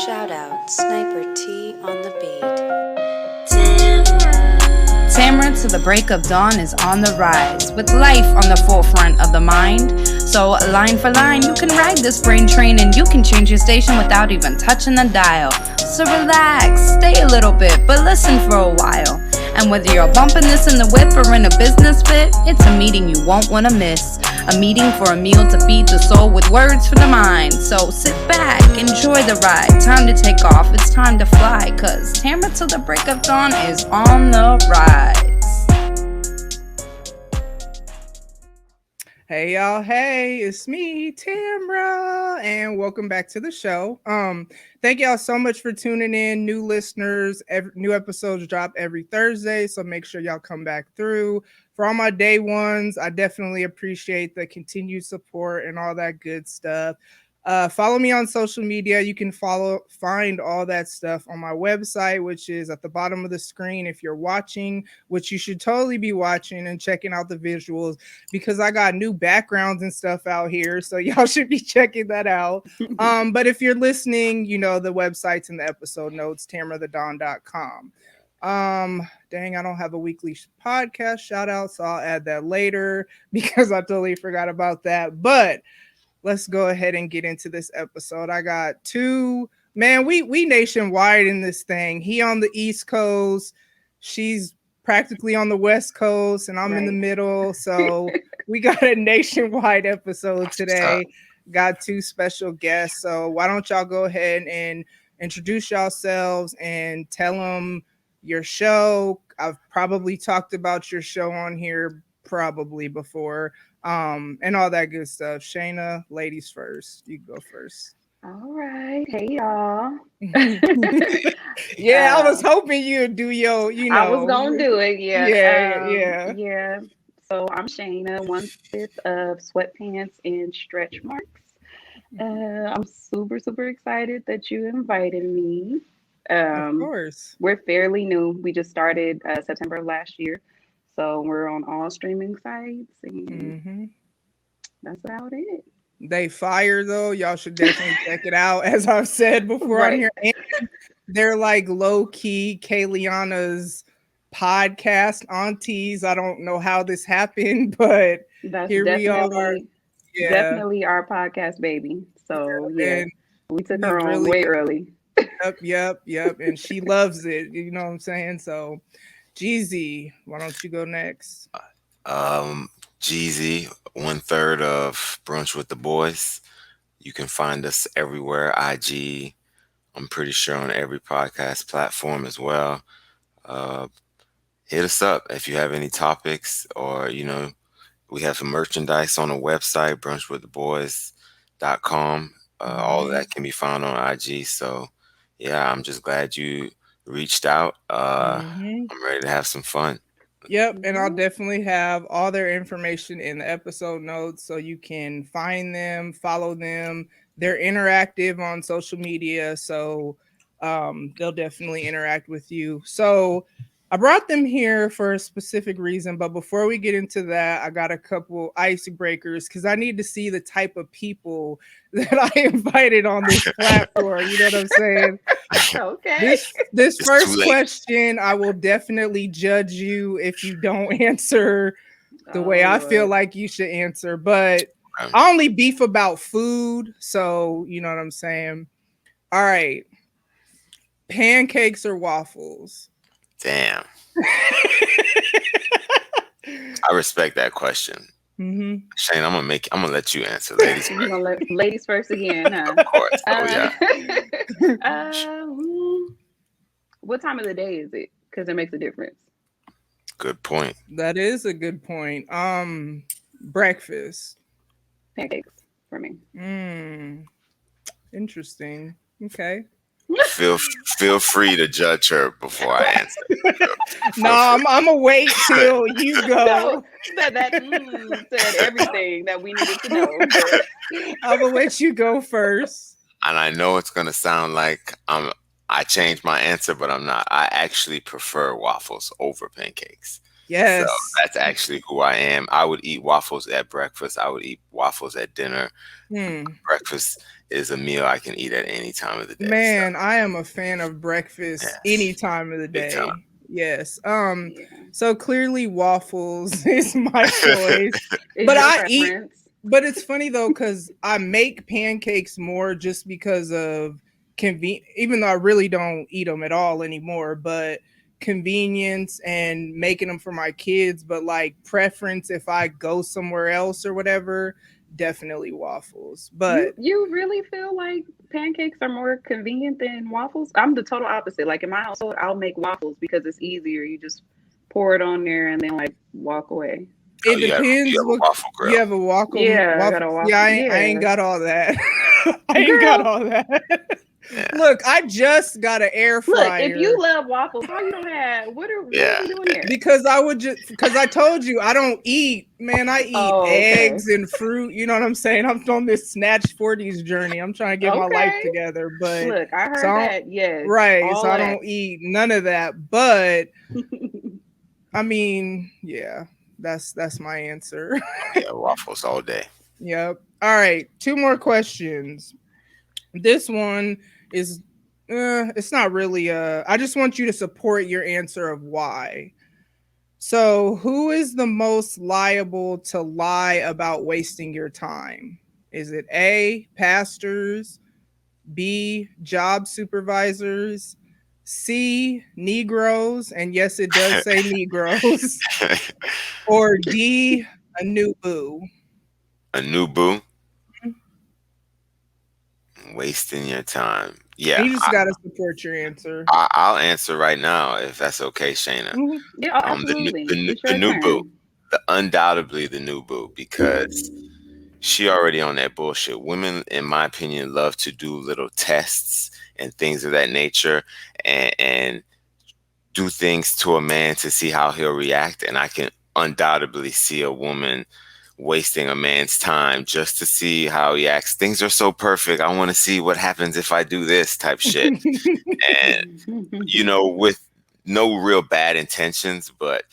Shout out Sniper T on the beat. Tamara to the break of dawn is on the rise, with life on the forefront of the mind. So line for line, you can ride this brain train and you can change your station without even touching the dial. So relax, stay a little bit, but listen for a while. And whether you're bumping this in the whip or in a business fit, it's a meeting you won't want to miss. A meeting for a meal to feed the soul with words for the mind. So sit back, enjoy the ride. Time to take off, it's time to fly. Cause Tamara to the break of dawn is on the rise. Hey y'all, hey, it's me, Tamra, and welcome back to the show. Thank y'all so much for tuning in. New listeners, new episodes drop every Thursday, so make sure y'all come back through. For all my day ones, I definitely appreciate the continued support and all that good stuff. Follow me on social media. You can find all that stuff on my website, which is at the bottom of the screen if you're watching, which you should totally be watching and checking out the visuals because I got new backgrounds and stuff out here. So y'all should be checking that out. But if you're listening, you know, the website's in the episode notes, tamarathedon.com. Dang, I don't have a weekly podcast shout out, so I'll add that later because I totally forgot about that. But let's go ahead and get into this episode. I got two, man, we nationwide in this thing. He on the East Coast, she's practically on the West Coast, and I'm in the middle. So we got a nationwide episode today. Got two special guests. So why don't y'all go ahead and introduce yourselves and tell them your show. I've probably talked about your show on here probably before. And all that good stuff. Shayna, ladies first. You go first. All right. Hey, y'all. Yeah, I was hoping you'd do your, you know. I was going to do it. Yeah. Yeah. So I'm Shayna, 1/5 of Sweatpants and Stretch Marks. I'm super, super excited that you invited me. Of course. We're fairly new. We just started September of last year. So we're on all streaming sites, and that's about it. They fire though. Y'all should definitely check it out. As I've said before on here, and they're like low key Kayliana's podcast aunties. I don't know how this happened, but here we are. Yeah. Definitely our podcast baby. So yeah, we took her on way early. Yep. And she loves it. You know what I'm saying? So. Jeezy, why don't you go next? Jeezy, 1/3 of Brunch with the Boyz. You can find us everywhere. IG, I'm pretty sure on every podcast platform as well. Hit us up if you have any topics, or you know, we have some merchandise on the website, brunchwiththeboys.com. All of that can be found on IG. So yeah, I'm just glad you reached out. I'm ready to have some fun. Yep, and I'll definitely have all their information in the episode notes so you can find them, follow them. They're interactive on social media, so they'll definitely interact with you. So I brought them here for a specific reason, but before we get into that, I got a couple icebreakers because I need to see the type of people that I invited on this platform. You know what I'm saying? Okay. This first question, I will definitely judge you if you don't answer the way I feel like you should answer. But I only beef about food, so you know what I'm saying. All right, pancakes or waffles? Damn. I respect that question. Shane, I'm gonna let you answer. Ladies first. You're gonna let ladies first again, huh? Of course. What time of the day is it? Because it makes a difference. Good point. That is a good point. Breakfast. Pancakes for me. Interesting. Okay. Feel free to judge her before I answer. No, I'm gonna wait till you go. No, that said everything that we needed to know. I'm gonna let you go first. And I know it's gonna sound like I changed my answer, but I'm not. I actually prefer waffles over pancakes. So Yes. that's actually who I am. I would eat waffles at breakfast. I would eat waffles at dinner. Hmm. Breakfast is a meal I can eat at any time of the day. So Man, I am a fan of breakfast any yes, time of the big time. day. Yes. Yeah. So clearly waffles is my choice. Is But your I eat preference? but it's funny though cuz I make pancakes more just because of even though I really don't eat them at all anymore, but convenience and making them for my kids, but like preference if I go somewhere else or whatever, definitely waffles. But You really feel like pancakes are more convenient than waffles? I'm the total opposite. Like in my household, I'll make waffles because it's easier. You just pour it on there and then like walk away. Oh, it you depends have a what waffle you grill. have a Yeah, I got waffle. a Yeah, waffle. I ain't Yeah. got all that. I ain't got Girl, all that. Yeah, Look, I just got an air look, if you fryer love waffles, how you don't have what are yeah. we doing there? because I told you I don't eat, man. I eat Oh, okay. eggs and fruit. You know what I'm saying? I'm on this snatch 40s journey. I'm trying to get my life Okay. together, but Look, I so heard I don't, that. Yes. right. So All I that. don't eat none of that. But I mean, yeah, that's my answer. Oh, yeah, waffles all day. Yep. All right, two more questions. This one is it's not really I just want you to support your answer of why. So, who is the most liable to lie about wasting your time? Is it A, pastors, B, job supervisors, C, Negroes, and yes, it does say Negroes, or D, a new boo? A new boo, wasting your time. And Yeah, you just got to support your answer. I'll answer right now if that's okay, Shayna. Mhm. Yeah, oh, The, absolutely. It's the your new boo, turn. undoubtedly the new boo, because she already on that bullshit. Women, in my opinion, love to do little tests and things of that nature, and do things to a man to see how he'll react. And I can undoubtedly see a woman wasting a man's time just to see how he acts. Things are so perfect. I want to see what happens if I do this type shit. And with no real bad intentions, but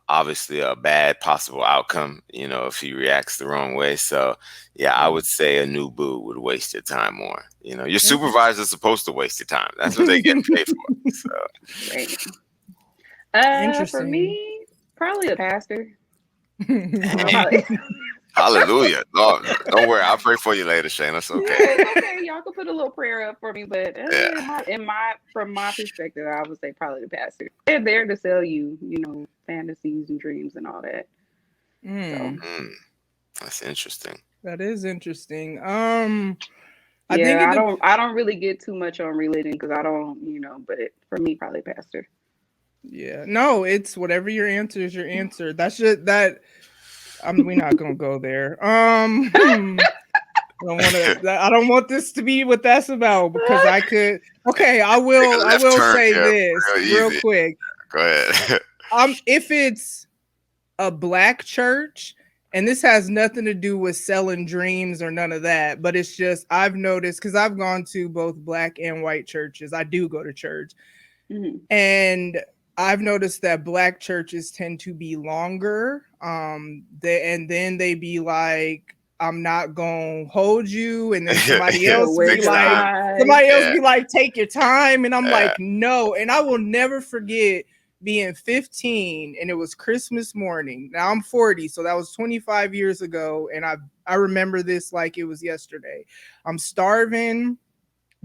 obviously a bad possible outcome, if he reacts the wrong way. So yeah, I would say a new boo would waste your time more. Your supervisor's supposed to waste your time. That's what they get paid for. So Right. For Interesting. me, probably a pastor. I'll dang, probably hallelujah. No, don't worry. I'll pray for you later, Shane. That's yeah, okay. it's okay. Y'all can put a little prayer up for me, but Yeah. from my perspective, I would say probably the pastor. They're there to sell you, fantasies and dreams and all that. So Mm, Mm, that's interesting. that is interesting. I think yeah, it. I don't really get too much on religion because I don't, but for me, probably pastor. Yeah, no, it's whatever your answer is. Your answer. That's just that. We're not gonna go there. I don't want to. I don't want this to be what that's about because I could. Okay, I Take will. a I left will turn. say Yeah, this real real easy. quick. Go ahead. If it's a black church, and this has nothing to do with selling dreams or none of that, but it's just I've noticed because I've gone to both black and white churches. I do go to church, Mhm. and I've noticed that black churches tend to be longer. And then they be like, "I'm not gonna hold you," and then Or where's your somebody else Yeah, be like, "Take your time," and I'm yeah. like, "No." And I will never forget being 15, and it was Christmas morning. Now I'm 40, so that was 25 years ago, and I remember this like it was yesterday. I'm starving.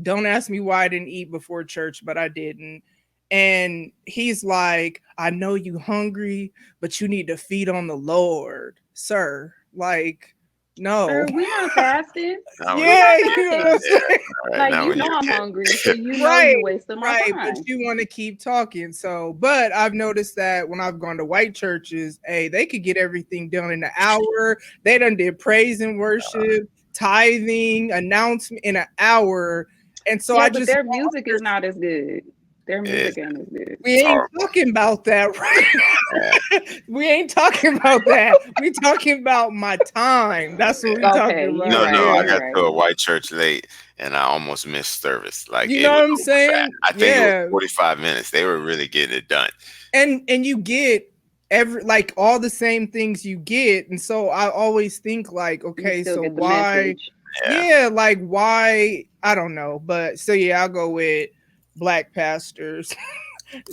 Don't ask me why I didn't eat before church, but I didn't. And he's like, I know you hungry, but you need to feed on the Lord, sir. Like, no. Sir, we not fasting. Now We Yeah, not you know what I'm fasting. yeah. saying? All right. Like Now you when know you're a I'm kid. hungry, so you know Right, you wasting my right. But time. you want to keep talking. So, but I've noticed that when I've gone to white churches, hey, they could get everything done in an hour. They done did praise and worship, tithing, announcement in an hour. And so Yeah, I but just their music is not as good. Their It music ain't as good. we is ain't horrible. talking about that, Yeah. right? We ain't talking about that. We talking about my time. That's what we talking Okay, you about. No. right, I you Yeah. got to right. a white church late, and I almost missed service. Like You it know was what I'm over fast. saying? I think it was Yeah. 45 minutes. They were really getting it done. And you get like all the same things you get. And so I always think like, You okay, still so get the why? message. Yeah. Yeah, like why? I don't know. But so yeah, I'll go with black pastors.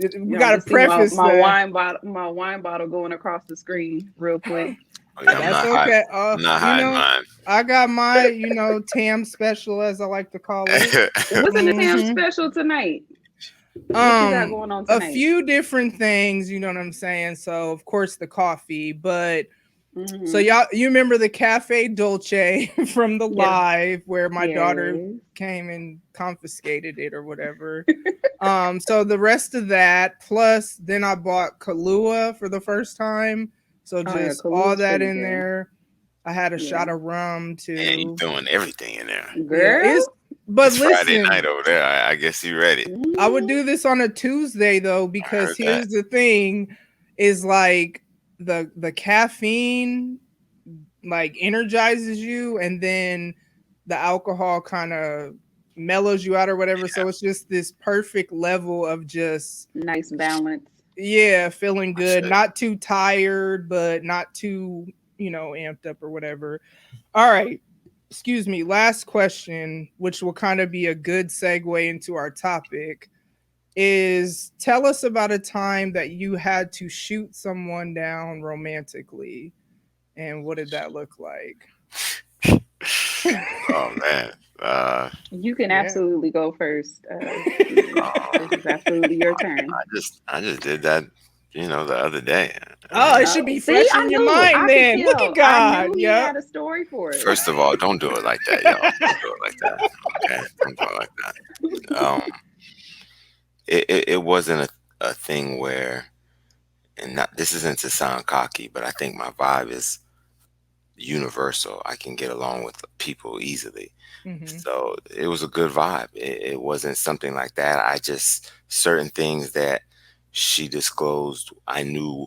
We You know, got to just see my, preface my that. wine bottle going across the screen real quick. Oh, yeah, That's okay. I'm not You hiding know, mine. I got my, Tam special, as I like to call it. What's in the Tam Mhm. special tonight? What you got going on A tonight? few different things, you know what I'm saying? So, of course, the coffee, but so Mm-hmm. you remember the Cafe Dolce from the Yes. live where my daughter Yes. came and confiscated it or whatever. So the rest of that, plus then I bought Kahlua for the first time. So Oh yeah, just all Kahlua is that pretty in good. there. I had a Yeah. shot of rum And you too. throwing everything in there. Yeah, Girl. but It's Friday night listen, over there. I guess you ready. I would Mhm. do this on a Tuesday though, I because heard that. here's the thing is like the caffeine like energizes you and then the alcohol kind of mellows you out or whatever. So it's just this perfect level of just Nice balance. yeah, feeling I good, should. not too tired, but not too, amped up or whatever. All right. Excuse me. Last question, which will kind of be a good segue into our topic, is tell us about a time that you had to shoot someone down romantically. And what did that look like? Oh man. You can Yeah. absolutely go first, Steven. Um, This is absolutely your turn. I just did that, the other day. I Oh, it mean, should be See, fresh I in your knew. mind I could then. Look at tell. I God. knew he Yep. had a story for it. first of all, don't do it like that, y'all. Don't do it like that. Okay, don't do it like that. It wasn't a thing where, and not this isn't to sound cocky, but I think my vibe is universal. I can get along with people easily. Hmm. So it was a good vibe. It wasn't something like that. I just certain things that she disclosed I knew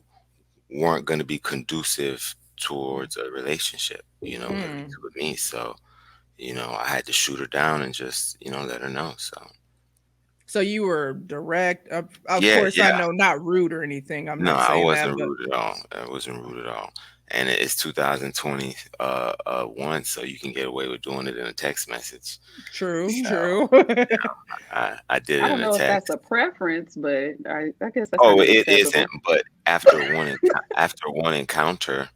weren't going to be conducive towards a relationship, at least Mm. with me. So, I had to shoot her down and just, let her know. So, So you were direct. Of yeah, course, I yeah. know not rude or anything. I'm No, not I saying that, wasn't but rude at all. I wasn't rude at all. And it's 2020 one, so you can get away with doing it in a text message. true, So true. I did I it don't in a know if that's a text. preference, but I guess that's Oh, kind of it isn't. acceptable. But after one encounter,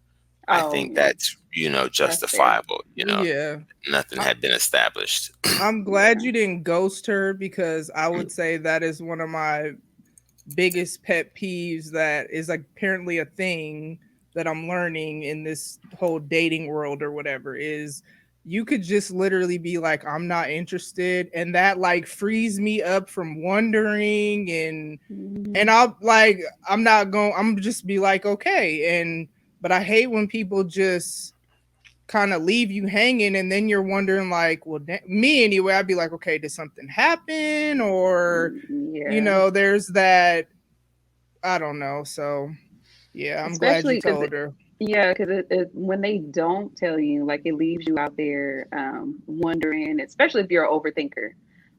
I Oh, think yeah, that's that's fair. justifiable. Yeah. Nothing I, had been established. I'm glad Yeah. you didn't ghost her because I would say that is one of my biggest pet peeves that is like apparently a thing that I'm learning in this whole dating world or whatever is you could just literally be like I'm not interested and that like frees me up from wondering and Mhm. I'll like I'm just be like okay and but I hate when people just kind of leave you hanging and then you're wondering like well me anyway I'd be like okay did something happen or Yeah. there's that I don't know. So yeah, I'm glad you Especially because told her. yeah, because when they don't tell you, like it leaves you out there wondering, especially if you're an overthinker.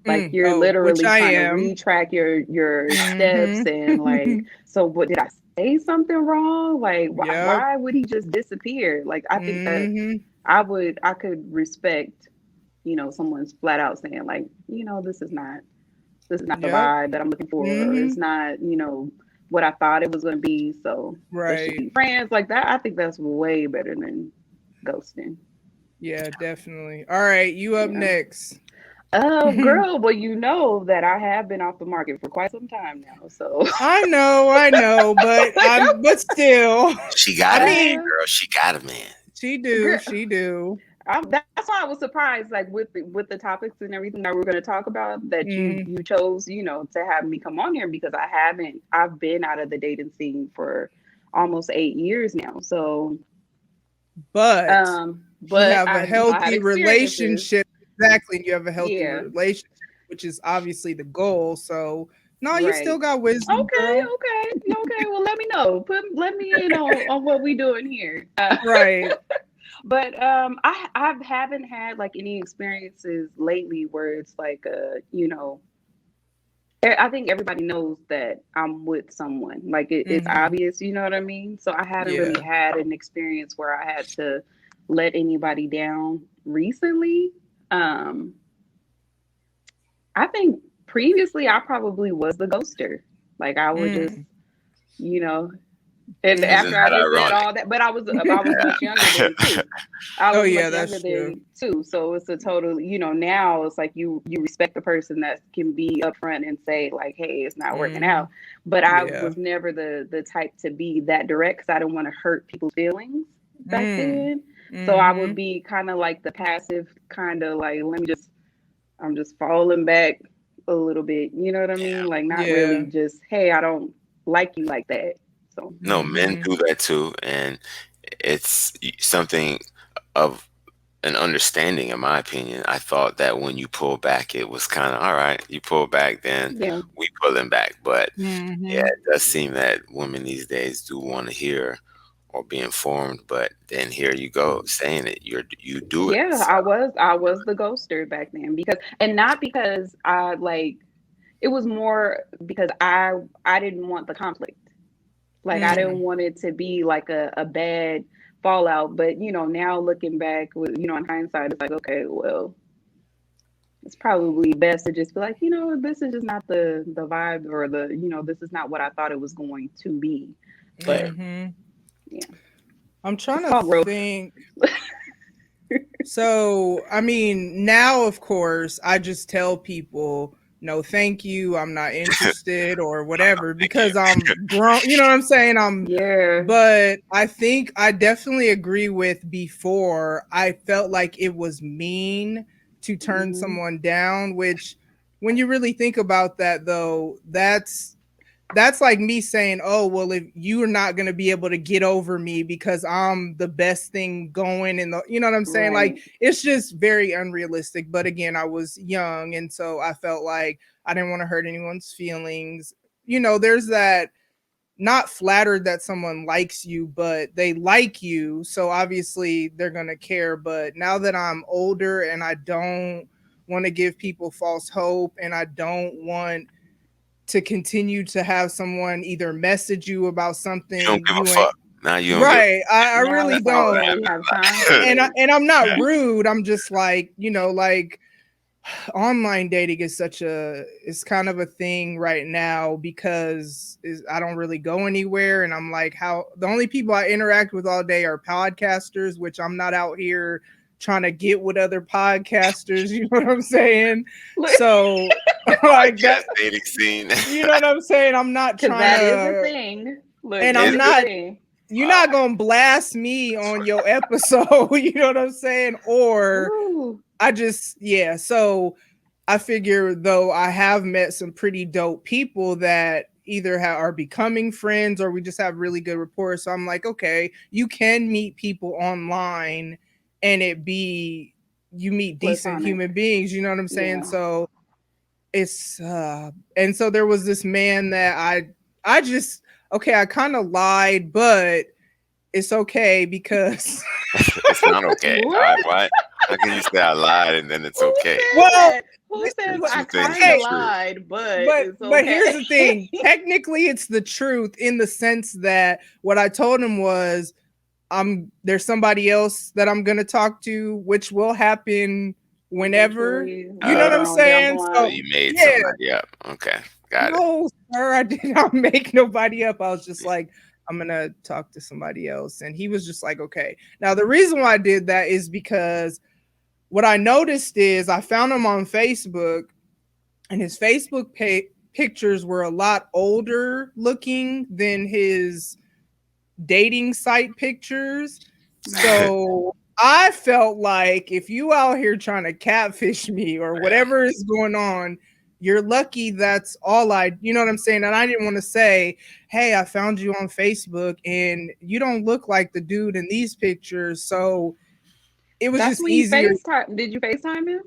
Like you're Oh, which literally I trying to am. retrack your steps and like, Mm-hmm. so what did I say something wrong? Like Yep. why would he just disappear? Like I think that Mm-hmm. I could respect, someone's flat out saying like, this is not the Yep. vibe that I'm looking for, or Mm-hmm. it's not, what I thought it was going to be. So let's just Right. be friends like that. I think that's way better than ghosting. Yeah, definitely. All right, you up Yeah. next. Oh, I girl, well, you know that I have been off the market for quite some time now. So, know, but still. She got I a man, mean, uh, girl. She got a man. girl, she do. that's why I was surprised, like with the topics and everything that we're going to talk about, that you Mm, you chose, to have me come on here because I've been out of the dating scene for almost 8 years now. So, but you but have a I have healthy experiences. relationship. Exactly. You have a healthy Yeah, relationship, which is obviously the goal. So no, you still right. got wisdom, Okay, girl. okay. Well, let me know. Let me in on what we doing here. Right. But I haven't had like any experiences lately where it's like I think everybody knows that I'm with someone. Like it's Mm-hmm. obvious, you know what I mean? So I hadn't really Yeah. had an experience where I had to let anybody down recently. Um, I think previously I probably was the ghoster. Like I would just, Mm. you know, and Isn't after I Mm-hmm. that just said ironic? all that, but I was much younger then too. I Oh was yeah, much younger that's true. than too. So it's a total, now it's like you respect the person that can be upfront and say like, hey, it's not working Mm-hmm. out. But I Yeah. was never the type to be that direct because I didn't want to hurt people's feelings back Mm. then. So I would Mm-hmm. be kind of like the passive kind of like, I'm just falling back a little bit. You know what I mean? Like not really Yeah. just, hey, I don't like you like that. So No, men Mm-hmm. do that too, and it's something of an understanding, in my opinion. I thought that when you pull back, it was kind of all right. You pull back, then yeah. we pulling back. But yeah, Mm-hmm. it does seem that women these days do want to hear or be informed. But then here you go saying it. You do it. Yeah, So I was the ghoster back then because and not because I like it was more because I didn't want the conflict. Like I didn't Mm. want it to be like a bad fallout. But now looking back with in hindsight, it's like, okay, well, it's probably best to just be like, this is just not the vibe or this is not what I thought it was going to be. But Mm-hmm. yeah, I'm trying it's to called growth. think. So, I mean, now, of course, I just tell people, no, thank you. I'm not interested or whatever thank you. because I'm grown. You know what I'm saying? Yeah, But I think I definitely agree with before. I felt like it was mean to turn hmm, someone down, which when you really think about that, though, that's like me saying, "Oh, well, if you're not going to be able to get over me because I'm the best thing going in the, you know what I'm saying? Like right, it's just very unrealistic, but again, I was young and so I felt like I didn't want to hurt anyone's feelings. There's that not flattered that someone likes you, but they like you, so obviously they're going to care, but now that I'm older and I don't want to give people false hope and I don't want to continue to have someone either message you about You don't something give a you ain't fuck. Now you don't give. right. I now really it's like, All do that. don't. we have time for And I'm not Yeah. rude. I'm just like, like online dating is kind of a thing right now because I don't really go anywhere and I'm like how the only people I interact with all day are podcasters, which I'm not out here trying to get with other podcasters, you know what I'm saying? look, So like that, Podcast dating scene. you know what I'm saying? I'm not because trying that is a to, thing. Look, and that I'm Is is a it? not, thing. you're Wow. not gonna blast me on your episode, you know what I'm saying? Or Ooh, I just, yeah. So I figure though I have met some pretty dope people that either are becoming friends or we just have really good rapport. So I'm like, okay, you can meet people online and you meet decent platonic. human beings, you know what I'm saying? Yeah. So it's and so there was this man that I just okay, I kind of lied, but it's okay because It's not okay. What? Why? How can you say I lied and then it's Who okay? said well, that? Who said The well, I two things kind be of hey, true. lied, but it's but here's okay? the thing. Technically, it's the truth in the sense that what I told him was there's somebody else that I'm gonna talk to, which will happen whenever. Eventually, You know what later I'm Uh, on down the saying? so So line. you made yeah, somebody up. Okay, got it. no, sir, I did not make nobody up. I was just like, I'm gonna talk to somebody else. And he was just like, okay. Now the reason why I did that is because what I noticed is I found him on Facebook and his Facebook pictures were a lot older looking than his dating site pictures. Right. So I felt like if you out here trying to catfish me or Yeah. whatever is going on, you're lucky that's all you know what I'm saying? And I didn't want to say, hey, I found you on Facebook and you don't look like the dude in these pictures. So it was That's just when you easier. FaceTime. Did you FaceTime him?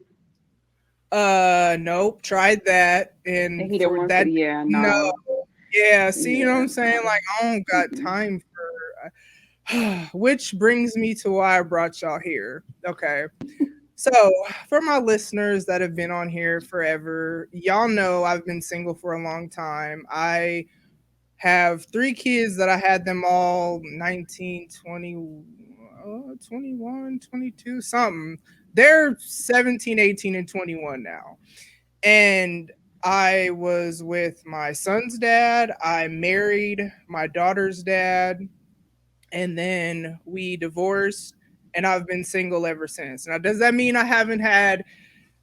Nope, tried that. And And he didn't for want to. that, Yeah, no, no. yeah, see, you know what Yeah, I'm saying? no. Like, I don't got Mm-mm. time for which brings me to why I brought y'all here. Okay. So, for my listeners that have been on here forever, y'all know I've been single for a long time. I have three kids that I had them all 19, 20, 21, 22, something. They're 17, 18, and 21 now. And I was with my son's dad. I married my daughter's dad. And then we divorced. And I've been single ever since. Now, does that mean I haven't had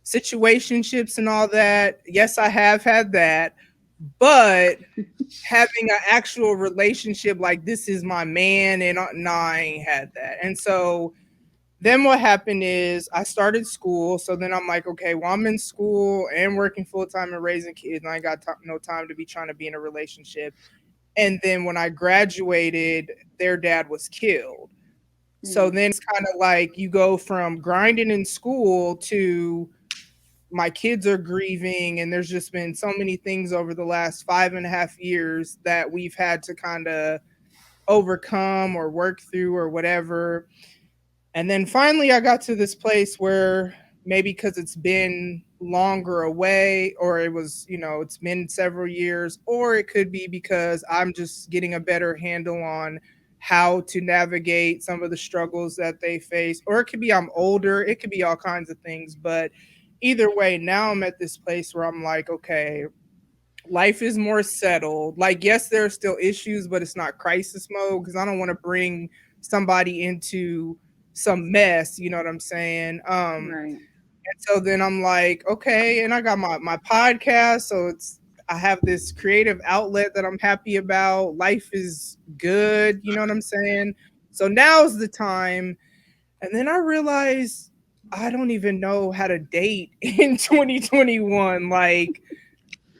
situationships and all that? Yes, I have had that. But having an actual relationship like this is my man, and nah, I ain't had that. And so then what happened is I started school. So then I'm like, okay, well, I'm in school and working full time and raising kids, and I ain't got no time to be trying to be in a relationship. And then when I graduated, their dad was killed. So Mm, then it's kind of like you go from grinding in school to my kids are grieving, and there's just been so many things over the last 5.5 years that we've had to kind of overcome or work through or whatever. And then finally, I got to this place where maybe because it's been longer away, or it was, it's been several years, or it could be because I'm just getting a better handle on how to navigate some of the struggles that they face, or it could be I'm older, it could be all kinds of things. But either way, now I'm at this place where I'm like, okay, life is more settled. Like, yes, there are still issues, but it's not crisis mode because I don't want to bring somebody into some mess. You know what I'm saying? right. And so then I'm like, okay, and I got my podcast, so I have this creative outlet that I'm happy about. Life is good. You know what I'm saying? So now's the time. And then I realized I don't even know how to date in 2021. Like,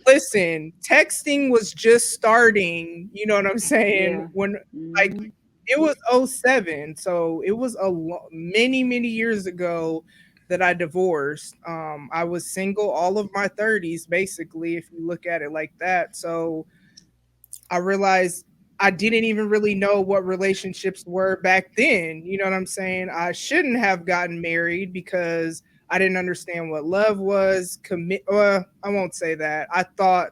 listen, texting was just starting, you know what I'm saying? Yeah. When like Hmm. it was '07, so it was many, many years ago that I divorced. I was single all of my 30s, basically, if you look at it like that. So I realized I didn't even really know what relationships were back then. You know what I'm saying? I shouldn't have gotten married because I didn't understand what love was. I won't say that. I thought,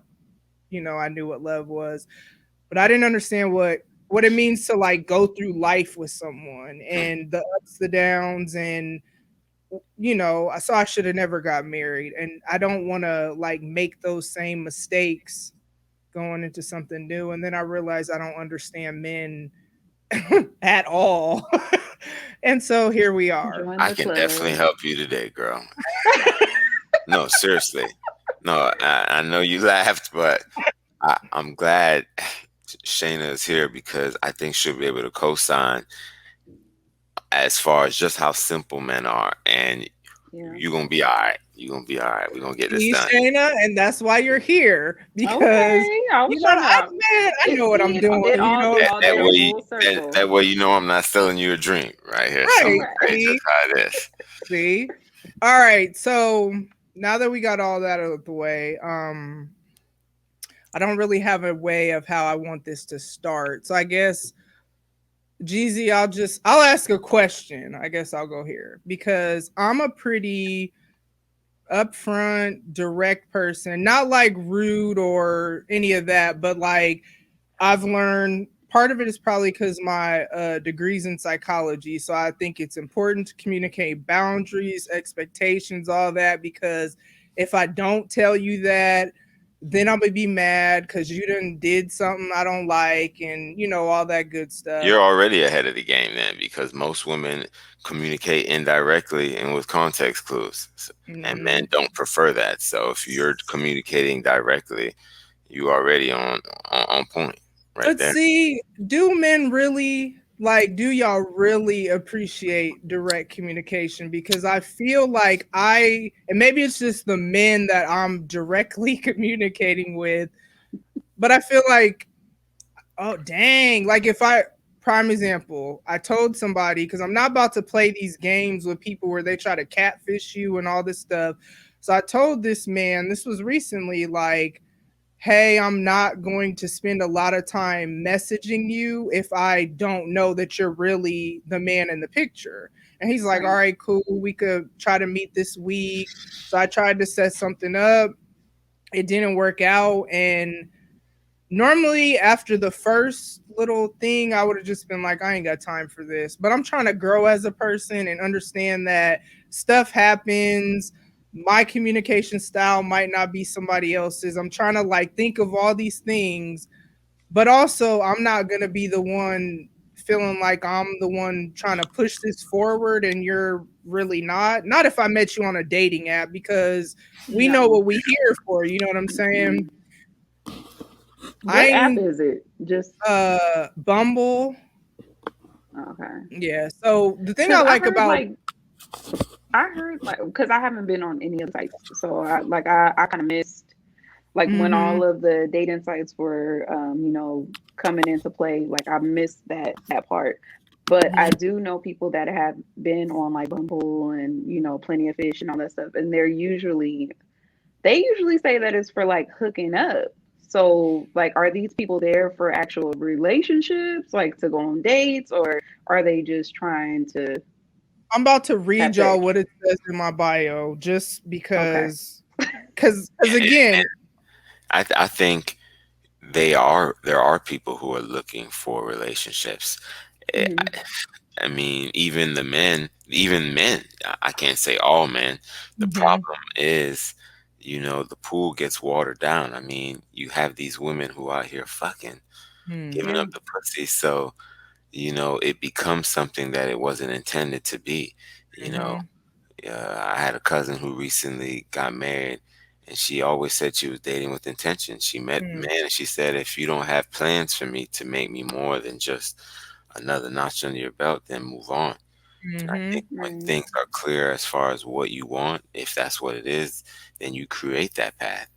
I knew what love was, but I didn't understand what it means to like go through life with someone and the ups, the downs, and so I should have never got married, and I don't want to like make those same mistakes going into something new. And then I realized I don't understand men at all. And so here we are. Join I the can definitely club. help you today, girl. No, seriously. No, I know you laughed, but I'm glad Shayna is here because I think she'll be able to co-sign as far as just how simple men are, and Yeah. you're gonna be all right. You're gonna be all right. We're gonna get this See, done. Shayna, and that's why you're here because Okay. I was trying I, to. man, I It know what I'm see doing. it all That, all that did a way, full circle. that way, I'm not selling you a drink right here. So I'm Right. gonna tell you See, just how it is. see. All right. So now that we got all that out of the way, I don't really have a way of how I want this to start. So I guess Jeezy, I'll ask a question. I guess I'll go here because I'm a pretty upfront, direct person. Not like rude or any of that, but like I've learned part of it is probably because my degrees in psychology. So I think it's important to communicate boundaries, expectations, all that. Because if I don't tell you that, then I'm gonna be mad because you done did something I don't like, and all that good stuff. You're already ahead of the game then, because most women communicate indirectly and with context clues, and Hmm. men don't prefer that. So if you're communicating directly, you already on point right But there. see, do men really like, do y'all really appreciate direct communication? Because I feel like and maybe it's just the men that I'm directly communicating with, but I feel like, oh, dang. Like, prime example, I told somebody, because I'm not about to play these games with people where they try to catfish you and all this stuff. So I told this man, this was recently, like, hey, I'm not going to spend a lot of time messaging you if I don't know that you're really the man in the picture. And he's like, all Right. right, cool. We could try to meet this week. So I tried to set something up. It didn't work out. And normally after the first little thing, I would have just been like, I ain't got time for this. But I'm trying to grow as a person and understand that stuff happens. My communication style might not be somebody else's. I'm trying to like think of all these things, but also I'm not gonna be the one feeling like I'm the one trying to push this forward and you're really not. Not if I met you on a dating app, because we know No. what we here for. You know what I'm saying? Mm-mm. I What app ain't is it? Just Bumble. okay. Yeah. So the thing I Because I like heard about like I heard like because I haven't been on any of the sites, so I kind of missed like when hmm all of the dating sites were coming into play. Like I missed that part. But I do know people that have been on like Bumble and Plenty of Fish and all that stuff, and they usually say that it's for like hooking up. So, like, are these people there for actual relationships, like to go on dates, or are they just trying to I'm about to have read y'all sex? what it says in my bio, just Okay. because again, I think there are people who are looking for relationships. Eh, Hmm. I mean, even men, I can't say all men. The hmm problem is, the pool gets watered down. I mean, you have these women who out here fucking giving Yeah. up the pussy, so it becomes something that it wasn't intended to be. You know, hmm I had a cousin who recently got married, and she always said she was dating with intention. She met hmm men, and she said, if you don't have plans for me to make me more than just another notch under your belt, then move on. And I hmm think when Right. things are clear as far as what you want, if that's what it is, then you create that path.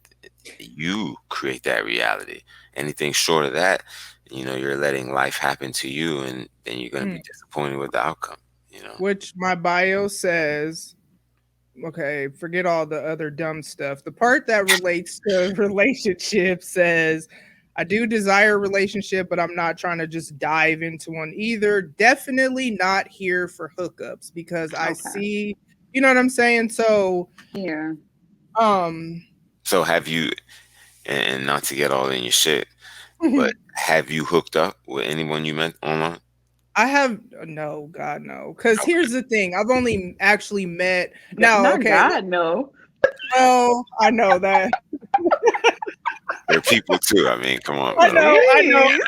You create that reality. Anything short of that, you're letting life happen to you, and then you're going to be disappointed with the outcome, you know? which my bio says. Okay, forget all the other dumb stuff. The part that relates to relationships says, I do desire a relationship, but I'm not trying to just dive into one either. Definitely not here for hookups because I Okay. see, you know what I'm saying? So, Yeah. um, So have you, and not to get all in your shit, but have you hooked up with anyone you met online? I have no, God, no. Because Okay. here's the thing, I've only actually met, now, Not okay, God, no. well, I know that. They're people too. I mean, come on, I bro. know, I know. Jeez.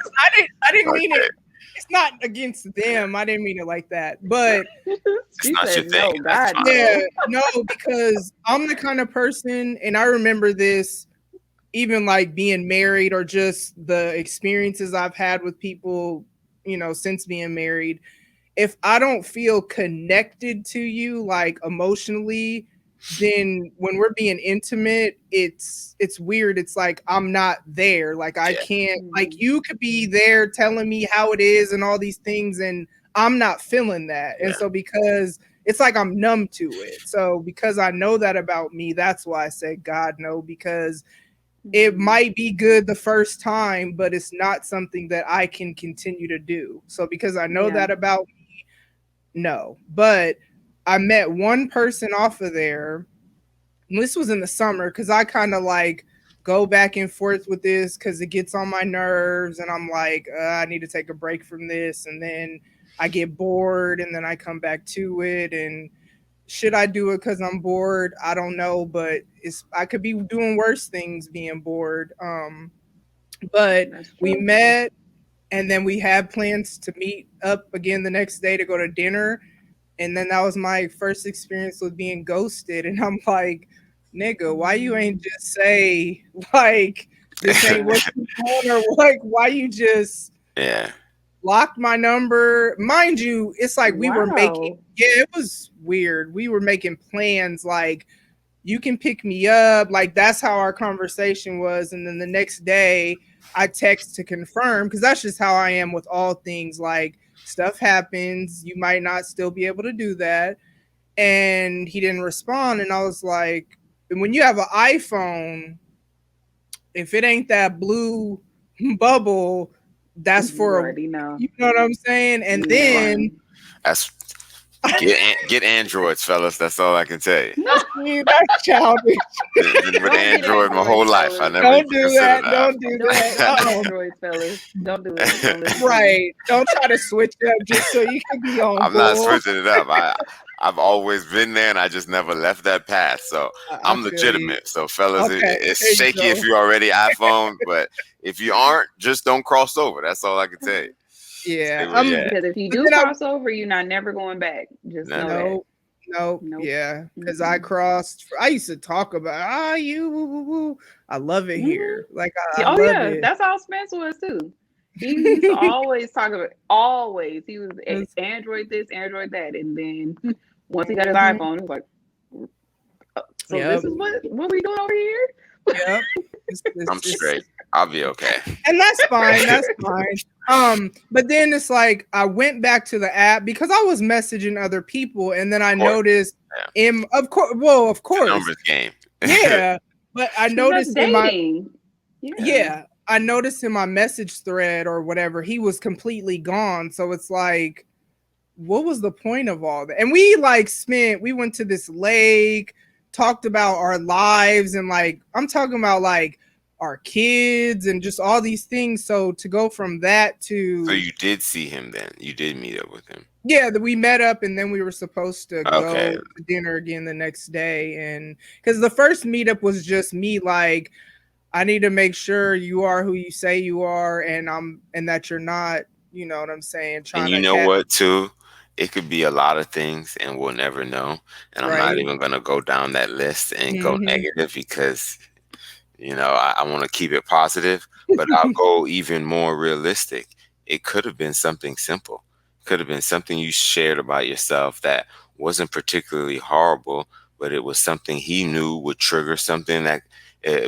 I didn't mean it. Okay. It's not against them. I didn't mean it like that. But It's She not your said, thing. no, That's God, fine. yeah, no. no, because I'm the kind of person, and I remember this even like being married or just the experiences I've had with people, since being married. If I don't feel connected to you like emotionally, then when we're being intimate, it's weird. It's like I'm not there. Like I Yeah. can't, like Mhm. you could be there telling me how it is and all these things, and I'm not feeling that. And Yeah. so because it's like I'm numb to it. So because I know that about me, that's why I say God no, because it Mhm. might be good the first time, but it's not something that I can continue to do. So because I know Yeah. that about no, but I met one person off of there. And this was in the summer because I kind of like go back and forth with this because it gets on my nerves, and I'm like, I need to take a break from this, and then I get bored, and then I come back to it. And should I do it because I'm bored? I don't know, but I could be doing worse things being bored. But That's we true. met, and then we had plans to meet up again the next day to go to dinner, and then that was my first experience with being ghosted. And I'm like, nigga, why you ain't Mm. just say like this ain't what Right. you want, or like why you just Yeah. blocked my number? Mind you, it's like we were making, Wow. yeah, it was weird. We were making plans like you can pick me up. Like that's how our conversation was. And then the next day I text to confirm, because that's just how I am with all things. Like stuff happens. You might not still be able to do that. And he didn't respond. And I was like, and when you have an iPhone, if it ain't that blue bubble, that's You for a, already know. you know what I'm saying? And Yeah. then Mm. That's Get androids, fellas. That's all I can tell you. See, that's childish. Been with Don't get Android my whole androids, life. I fellas. never Don't even do considered that. that. Don't do Don't that. get androids, fellas. Don't do it. Don't listen to me. Right. Don't try to switch it up just so you can be on I'm not bull. switching it up. I've always been there, and I just never left that path. So I I'm feel you. legitimate. So fellas, Okay, it's there you shaky if go. you're already iPhone, but if you aren't, just don't cross over. That's all I can tell you. Stay Yeah. where you at. Because if you But do then I cross over, you're not never going back. Just know Never. that. no, no, Nope. yeah. Because I Mm-mm. crossed. I used to talk about you. Woo, woo, woo. I love it Mhm. here. Like I Oh love yeah, it. that's how Spence was too. He used to always talk about always. He was It's- Android this, Android that, and then once he got his mhm. iPhone, it was like, so Yep. this is what we doing over here? Yep. I'm straight. I'll be okay. And that's fine. That's fine. But then it's like I went back to the app because I was messaging other people, and then I Of course. noticed Yeah. of course, well, of It's a course, numbers game. yeah. But I Because that's noticed in my dating. Yeah. yeah, I noticed in my message thread or whatever, he was completely gone. So it's like, what was the point of all that? And we went to this lake, talked about our lives, and like I'm talking about like our kids and just all these things. So to go from that So to you did see him then. You did meet up with him. yeah, that we met up and then we were supposed to Okay. go to dinner again the next day. And because the first meetup was just me like, I need to make sure you are who you say you are, and that you're not, you know what I'm saying, And trying you to know what, too? It could be a lot of things, and we'll never know. And I'm not right. even gonna go down that list and go Hmm. negative because I want to keep it positive, but I'll go even more realistic. It could have been something simple. Could have been something you shared about yourself that wasn't particularly horrible, but it was something he knew would trigger something that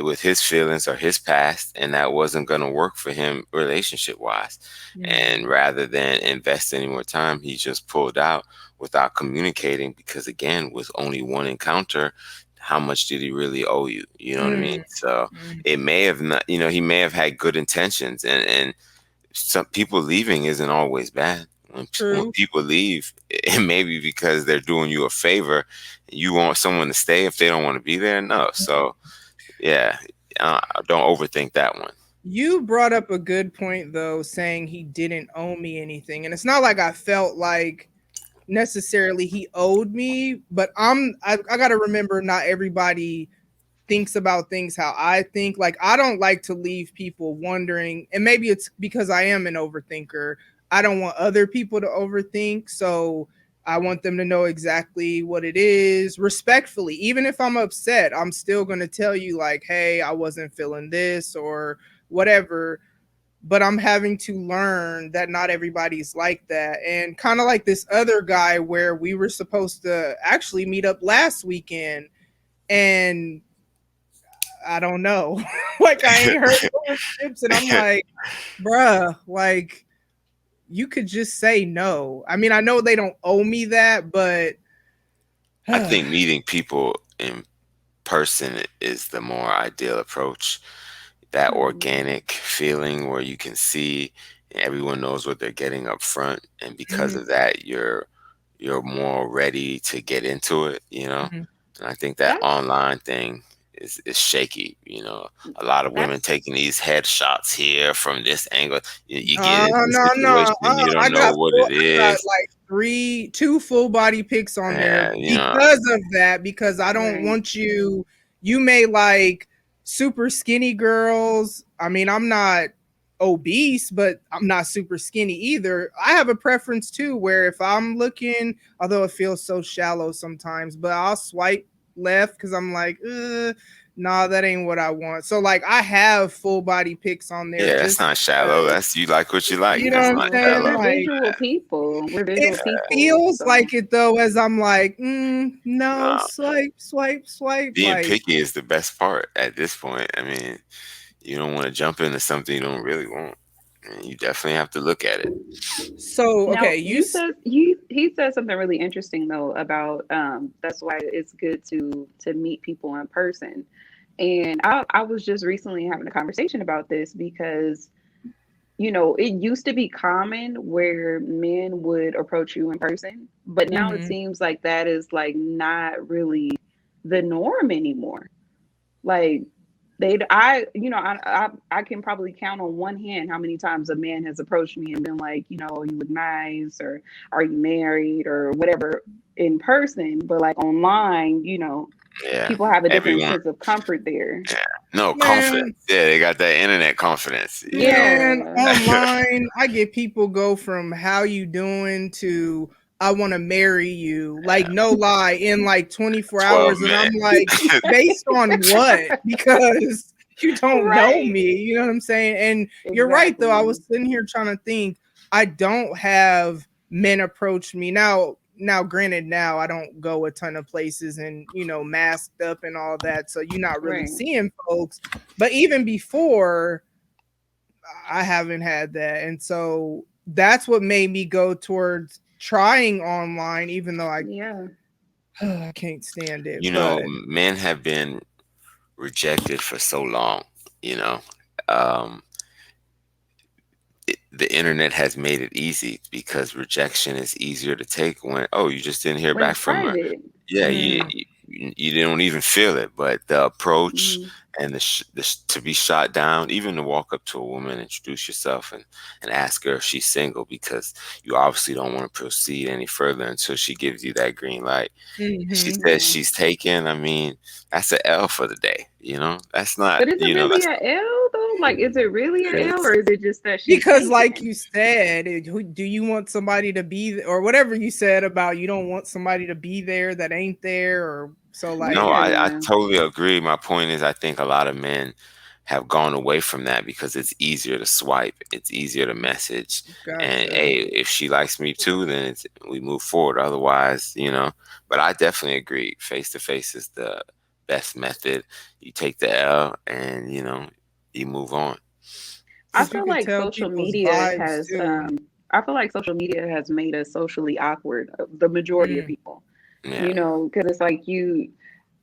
with his feelings or his past, and that wasn't going to work for him relationship wise. And rather than invest any more time, he just pulled out without communicating because, again, with only one encounter, how much did he really owe you? You know what I mean? Mm, So mm, it may have not, he may have had good intentions, and some people leaving isn't always bad. When true. people leave, it may be because they're doing you a favor. You want someone to stay if they don't want to be there. No, so yeah, don't overthink that one. You brought up a good point though, saying he didn't owe me anything. And it's not like I felt like necessarily he owed me, but I gotta remember not everybody thinks about things how I think. Like I don't like to leave people wondering, and maybe it's because I am an overthinker. I don't want other people to overthink, so I want them to know exactly what it is respectfully. Even if I'm upset, I'm still going to tell you like, "Hey, I wasn't feeling this or whatever." But I'm having to learn that not everybody's like that. And kind of like this other guy where we were supposed to actually meet up last weekend and I don't know. Like I ain't heard no tips, and I'm like, bruh, like you could just say no. I mean, I know they don't owe me that, but I think meeting people in person is the more ideal approach. That organic feeling where you can see everyone knows what they're getting up front, and because mhm, of that, you're more ready to get into it. mhm. And I think that That's online thing is shaky. A lot of women that's taking these headshots here from this angle. You get No, into a no, no. situation, you don't know what it I got is. like two full body pics on there And because of that. Because I don't right. want you. You may like super skinny girls. I mean, I'm not obese, but I'm not super skinny either. I have a preference too, where if I'm looking, although it feels so shallow sometimes, but I'll swipe left because I'm like, nah, that ain't what I want. So like, I have full body pics on there yeah, that's just not shallow. because. That's you like what you like. You know That's what I'm not Well, saying? shallow. we're Like visual people. We're it visual people. feels So like it though, as I'm like, no, No, swipe, swipe, swipe. being Like, picky is the best part at this point. I mean, you don't want to jump into something you don't really want. And you definitely have to look at it. so now okay, you said he said something really interesting though about that's why it's good to meet people in person. And I was just recently having a conversation about this because it used to be common where men would approach you in person, but now it Mm-hmm. seems like that is like not really the norm anymore. Like I can probably count on one hand how many times a man has approached me and been like, you look nice, or are you married, or whatever, in person, but like online, Yeah. people have a different Everyone. sense of comfort there. Yeah. No confidence. Man, Yeah, they got that internet confidence. man, Yeah, online, I get people go from how you doing to I want to marry you. Like, no lie, in like 24 12 hours. And I'm like, minutes. based on what? Because you don't know right. me. You know what I'm saying? And you're right, though. I Exactly. was sitting here trying to think. I don't have men approach me. Now, granted, now I don't go a ton of places and, masked up and all that. So you're not really Right. seeing folks. But even before, I haven't had that. And so that's what made me go towards trying online, even though I Yeah. I can't stand it. You know, But men have been rejected for so long, you know. Um, the internet has made it easy because rejection is easier to take when, oh, you just didn't hear When back it's from her. private. Yeah, mm, you don't even feel it, but the approach Mhm. and to be shot down, even to walk up to a woman, introduce yourself, and ask her if she's single, because you obviously don't want to proceed any further until she gives you that green light. She mhm. says Yeah. she's taken. I mean, that's an L for the day. That's not. But is it really That's a L though? Like, is it really it a L, is. or is it just that she's Because like taken? you said, do you want somebody to be or whatever you said about you don't want somebody to be there that ain't there, or so No, like I Yeah. totally agree. My point is, I think a lot of men have gone away from that because it's easier to swipe, it's easier to message, and gotcha. hey, if she likes me too, then we move forward. Otherwise, But I definitely agree. Face to face is the best method. You take the L, and you move on. I Because you feel could like tell social people's media vibes has too. I feel like social media has made us socially awkward, the majority of Mm, people. Yeah, Because it's like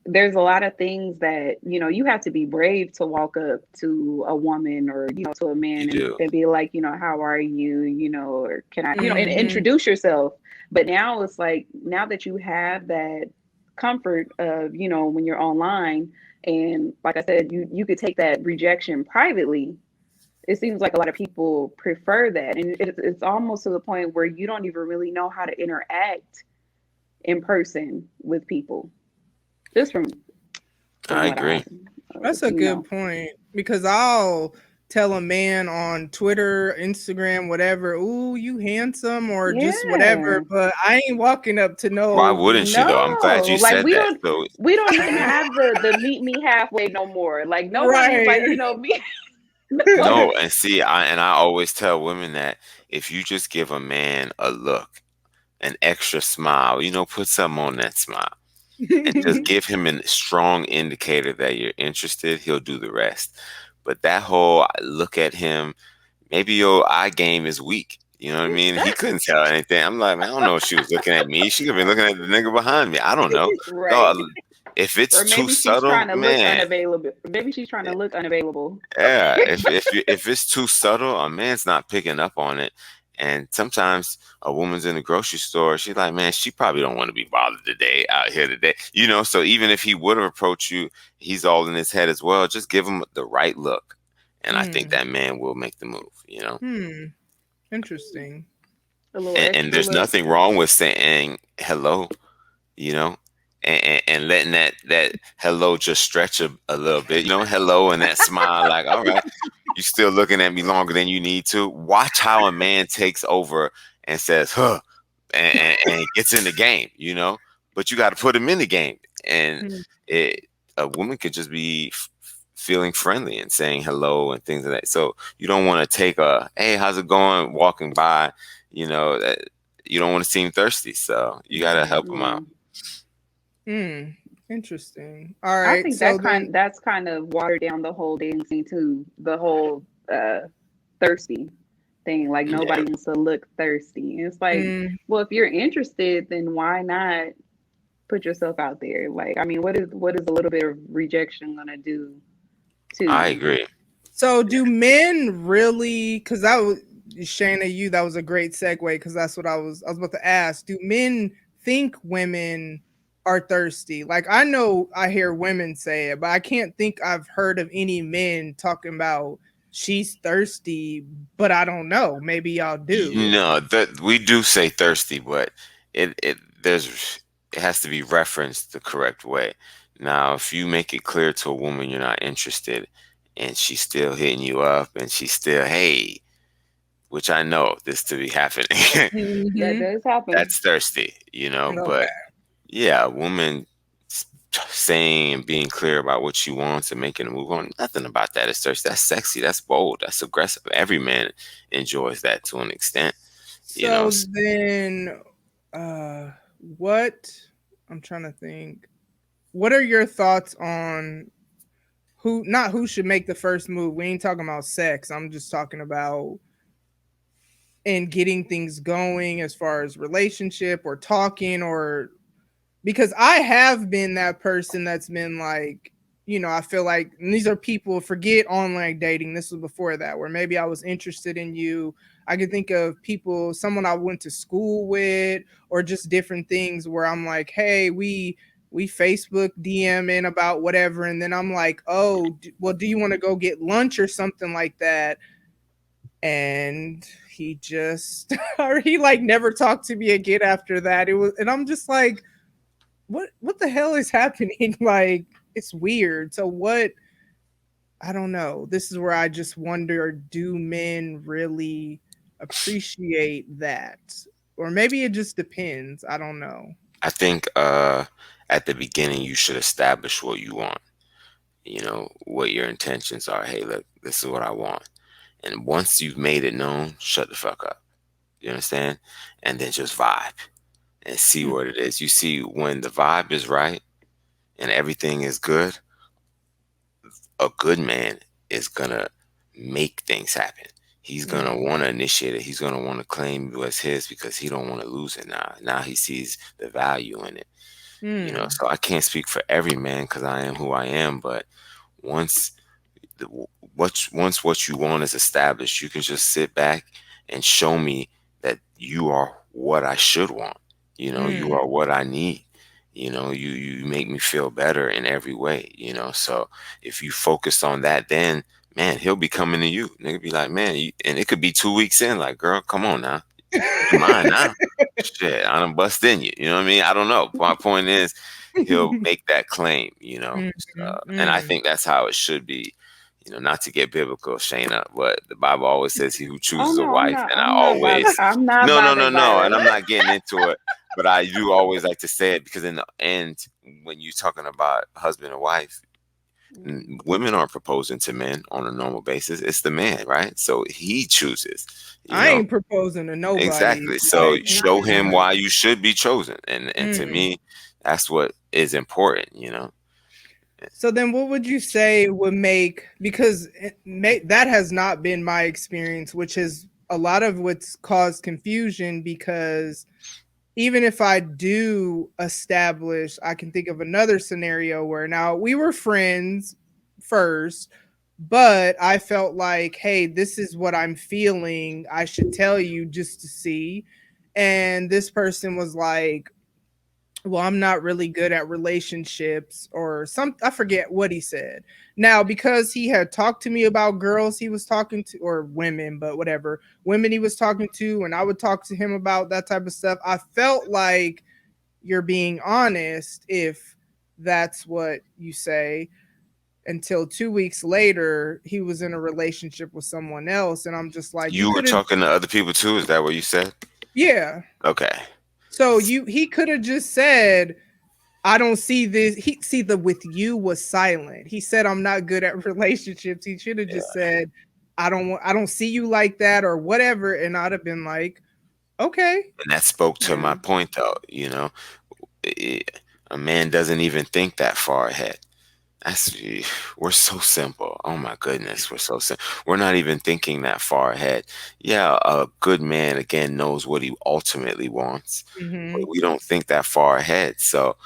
there's a lot of things that you have to be brave to walk up to a woman, or to a you man, and, do. and be like, how are you, or can I, and mhm, introduce yourself. But now it's like, now that you have that comfort of, when you're online, and like I said, you could take that rejection privately. It seems like a lot of people prefer that, and it's almost to the point where you don't even really know how to interact in person with people, just from I what I, agree. that's a you good know. point because I'll tell a man on Twitter, Instagram, whatever, "Ooh, you handsome," or just whatever, Yeah. but I ain't walking up to Why no. wouldn't you though? I'm glad you No, like said that. So we don't even have the meet me halfway no more. Like nobody's Right. like, me. no, and see, I always tell women that if you just give a man a look, an extra smile, put something on that smile, and just give him a strong indicator that you're interested, he'll do the rest. But that whole look at him, maybe your eye game is weak. You know what I mean? He couldn't tell anything. I'm like, man, I don't know if she was looking at me. She could be looking at the nigga behind me. I don't know. Right. Dog, if it's Or too maybe she's subtle, trying to look man, unavailable. Maybe she's trying to look unavailable. yeah, if it's too subtle, a man's not picking up on it. And sometimes a woman's in the grocery store, she's like, man, she probably don't want to be bothered today out here today. So even if he would have approached you, he's all in his head as well. Just give him the right look. And I think Mm, that man will make the move. hmm. Interesting. A little And extra there's look. nothing wrong with saying hello, you know, and letting that hello just stretch a little bit, hello, and that smile, like, all right, you still looking at me longer than you need to. Watch how a man takes over and says, huh, and gets in the game. But you got to put him in the game. And Mm, a woman could just be feeling friendly and saying hello and things like that. So you don't want to take hey, how's it going? Walking by, that you don't want to seem thirsty. So you got to help them Yeah. out. mm, interesting. All I right. think So then, that's kind of watered down the whole dating scene too. The whole thirsty thing. Like Yeah. nobody wants to look thirsty. And it's like, mm, well, if you're interested, then why not put yourself out there? Like, I mean, what is a little bit of rejection gonna do to I you? agree. So do men really? Because that was Shayna, that was a great segue because that's what I was about to ask. Do men think women are thirsty? Like I know I hear women say it, but I can't think I've heard of any men talking about she's thirsty. But I don't know. Maybe y'all do. No, that we do say thirsty, but it there's it has to be referenced the correct way. Now, if you make it clear to a woman you're not interested, and she's still hitting you up, and she's still, hey, which I know this to be happening, That Hmm. does happen. that's thirsty, you know. But Okay. yeah, a woman saying and being clear about what she wants and making a move on, nothing about that is thirsty. That's sexy. That's bold. That's aggressive. Every man enjoys that to an extent, you know. So then, uh, what? I'm trying to think. What are your thoughts on who? Not who should make the first move. We ain't talking about sex. I'm just talking about in getting things going as far as relationship or talking or because I have been that person that's been like, I feel like these are people, forget online dating. This was before that, where maybe I was interested in you. I could think of people, someone I went to school with, or just different things where I'm like, hey, we Facebook DMing about whatever, and then I'm like, oh, well, do you want to go get lunch or something like that? And he just, or he like never talked to me again after that. It was, and I'm just like, what the hell is happening? Like it's weird. So what I don't know. This is where I just wonder, do men really appreciate that? Or maybe it just depends. I don't know. I think at the beginning you should establish what you want. You know what your intentions are. Hey, look, this is what I want. And once you've made it known, shut the fuck up. You understand? And then just vibe and see Hmm. what it is. You see, when the vibe is right and everything is good, a good man is gonna make things happen. He's gonna Mm, want to initiate it. He's gonna want to claim what's his because he don't want to lose it now. Now he sees the value in it. You know, mm, so I can't speak for every man because I am who I am. But once the, once what you want is established, you can just sit back and show me that you are what I should want. You know, you mm. are what I need. You know, you make me feel better in every way. You know, so if you focus on that, then man, he'll be coming to you. Nigga be like, man, and it could be 2 weeks in. Like, girl, come on now, you mine now. Shit, I done bust in you. You know what I mean? I don't know. My point is, he'll make that claim. You know, Mm, and I mm. think that's how it should be. You know, not to get biblical, Shayna, but the Bible always says, "He who Oh chooses a no, I'm wife," not. and I I'm not. always, I'm not no, no, no, bothered by no, and I'm that. not getting into it, but I do always like to say it because in the end, when you're talking about husband and wife, women aren't proposing to men on a normal basis. It's the man, right? So he chooses. You I know, ain't proposing to nobody. exactly. So Like, show him mm-mm, why you should be chosen, and to mm. me, that's what is important. You know, So then what would you say would make, because that has not been my experience, which is a lot of what's caused confusion because even if I do establish, I can think of another scenario where now we were friends first, but I felt like, hey, this is what I'm feeling. I should tell you just to see. And this person was like, well, I'm not really good at relationships or some, I forget what he said. Now, because he had talked to me about girls he was talking to, or women, but whatever, women he was talking to, and I would talk to him about that type of stuff, I felt like you're being honest if that's what you say. Until 2 weeks later, he was in a relationship with someone else, and I'm just like, you you were could have, talking to other people too. Is that what you said? yeah. Okay. So he could have just said, I don't see this. He see the with you was silent. He said I'm not good at relationships. He should have just said I don't see you like that or whatever, and I'd have been like, okay, And that spoke to yeah, my point, though. You know, I a man doesn't even think that far ahead. That's we're so simple. Oh my goodness, we're so simple. We're not even thinking that far ahead. Yeah, a good man again knows what he ultimately wants, but mm-hmm, we don't think that far ahead. So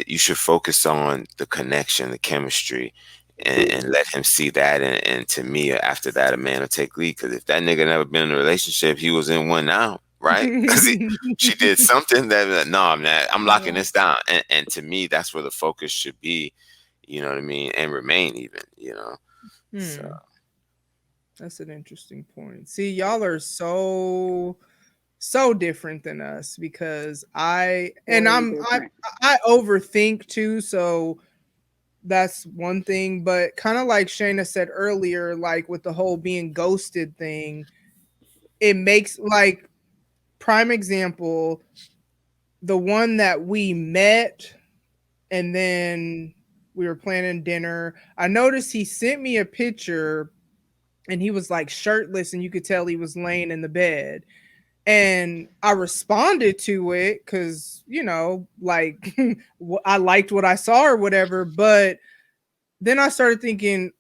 you should focus on the connection, the chemistry, and let him see that. And to me, after that, a man will take lead. Because if that nigga never been in a relationship, he was in one now, right? Because she did something that, no, man, I'm locking this down. And to me, that's where the focus should be, you know what I mean? And remain even, you know? So. That's an interesting point. See, y'all are so different than us because I different. overthink too, so that's one thing. But kind of like Shayna said earlier, like with the whole being ghosted thing, it makes like prime example, the one that we met and then we were planning dinner. I noticed he sent me a picture and he was like shirtless and you could tell he was laying in the bed. And I responded to it because, you know, like I liked what I saw or whatever. But then I started thinking,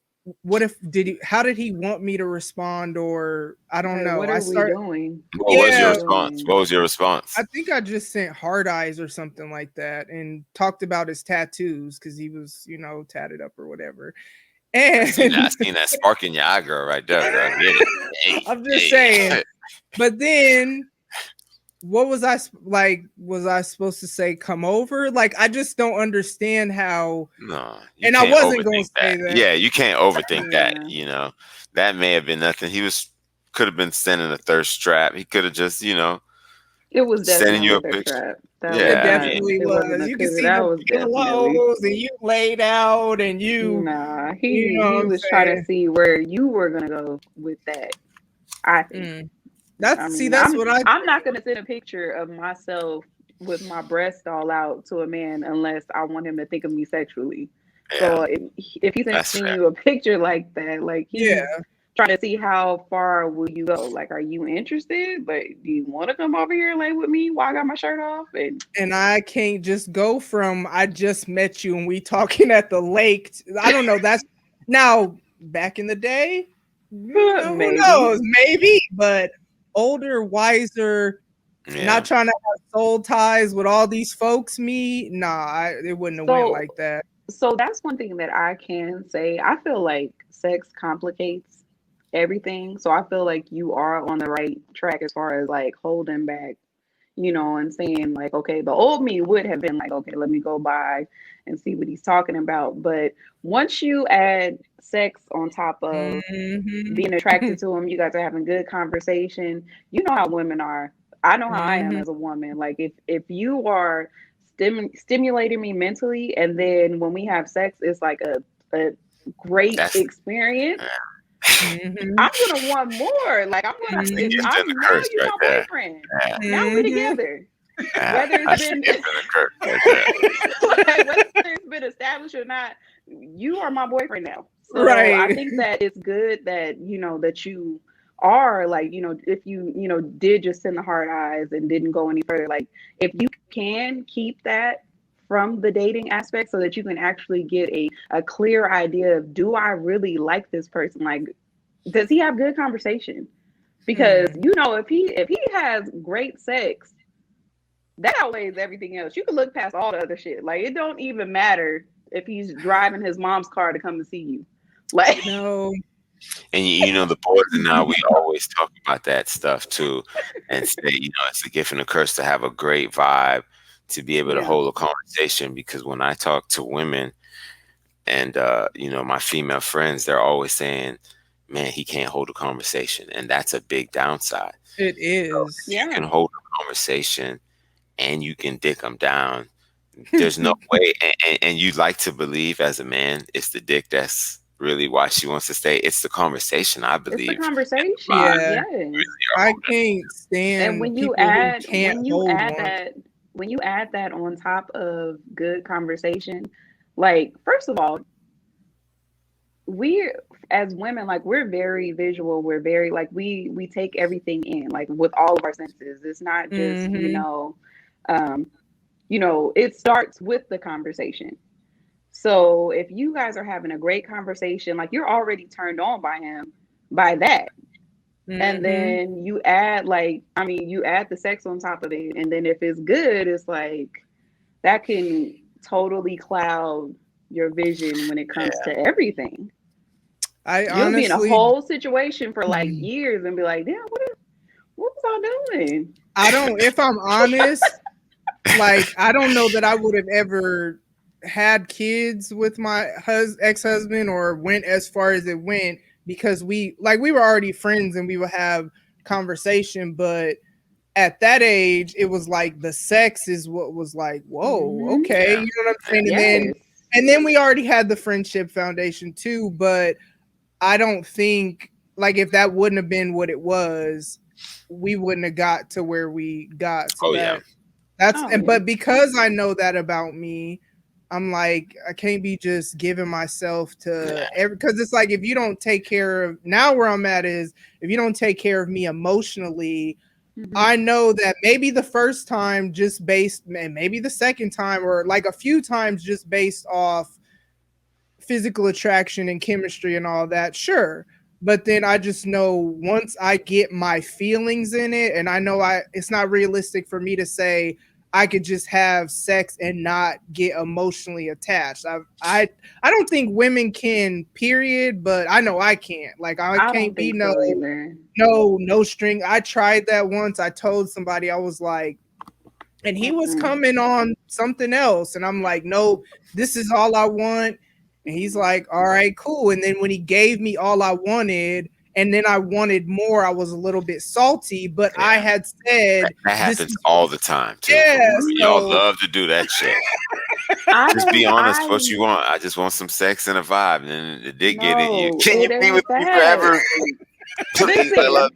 how did he want me to respond? Or I don't know. What are we doing? What was your response? What was your response? I think I just sent hard eyes or something like that and talked about his tattoos because he was, you know, tatted up or whatever. And I seen that spark in your eye, girl, right there, bro. Hey, I'm just saying. But then, what was I like? Was I supposed to say come over? Like, I just don't understand how. No, and I wasn't going to say that. Yeah, you can't overthink that. You know, that may have been nothing. Could have been sending a thirst trap. He could have just, you know, it was sending you a thirst picture. Trap. It definitely was. You can see the pillows and you laid out and you. Nah, he was trying to see where you were gonna go with that. I think. I'm not gonna send a picture of myself with my breast all out to a man unless I want him to think of me sexually. Yeah. So if he's sending you a picture like that, like he's trying to see how far will you go. Like, are you interested? Like, do you want to come over here and lay with me while I got my shirt off? And I can't just go from I just met you and we talking at the lake. I don't know. That's now back in the day. Who knows? Maybe, but older, wiser, not trying to have soul ties with all these folks. It wouldn't have went like that. So that's one thing that I can say. I feel like sex complicates everything. So I feel like you are on the right track as far as like holding back, you know, and saying like, okay, the old me would have been like, okay, let me go by and see what he's talking about. But once you add sex on top of being attracted to him, you guys are having good conversation. You know how women are. I know how I am as a woman. Like if you are stimulating me mentally, and then when we have sex, it's like a great experience. I'm gonna want more. Like I'm gonna. Now you're my boyfriend. Now we're together. Whether it's been established or not, you are my boyfriend now. So I think that it's good that you know that you are like, you know, if you did just send the hard eyes and didn't go any further, like if you can keep that from the dating aspect so that you can actually get a clear idea of, do I really like this person? Like, does he have good conversation? Because you know, if he has great sex, that outweighs everything else. You can look past all the other shit. Like, it don't even matter if he's driving his mom's car to come to see you. Like, no. And you know, the boys and I, we always talk about that stuff too, and say, you know, it's a gift and a curse to have a great vibe, to be able to hold a conversation. Because when I talk to women and you know, my female friends, they're always saying, man, he can't hold a conversation, and that's a big downside. It is. So you can hold a conversation and you can dick them down. There's no way, and you'd like to believe as a man, it's the dick that's really why she wants to stay. It's the conversation, I believe. It's the conversation. Really I can't stand. And when you add that on top of good conversation, like, first of all, we as women, like, we're very visual. We're very like we take everything in, like, with all of our senses. It's not just it starts with the conversation. So if you guys are having a great conversation, like, you're already turned on by him by that. And then you add the sex on top of it. And then if it's good, it's like that can totally cloud your vision when it comes Yeah. to everything. I You'll be in a honestly, whole situation for like years and be like, damn, what was I doing? I don't, if I'm honest, like, I don't know that I would have ever had kids with my ex-husband or went as far as it went because we were already friends and we would have conversation, but at that age it was like the sex is what was like, whoa, Mhm. okay, Yeah. you know what I'm saying? Yes. And then we already had the friendship foundation too, but I don't think, like, if that wouldn't have been what it was, we wouldn't have got to where we got. So Oh yeah. Oh, yeah. but because I know that about me, I'm like, I can't be just giving myself to every, because it's like, if you don't take care of, now where I'm at is, if you don't take care of me emotionally, Mhm. I know that maybe the first time just based, and maybe the second time, or like a few times just based off physical attraction and chemistry and all that, sure. But then I just know once I get my feelings in it, and I know it's not realistic for me to say I could just have sex and not get emotionally attached. I don't think women can, period, but I know I can't. Like, I I can't don't be think so either. no string. I tried that once. I told somebody, I was like, and he was coming on something else, and I'm like, no, this is all I want. And he's like, all right, cool. And then when he gave me all I wanted, and then I wanted more, I was a little bit salty, but I Yeah. had said, That this happens is, all the time too. yeah, Y'all so love to do that shit. I Just be don't. honest. What you want? I just want some sex and a vibe. And then the dick get it. You No, can you it be with ain't me that. forever? Please, I love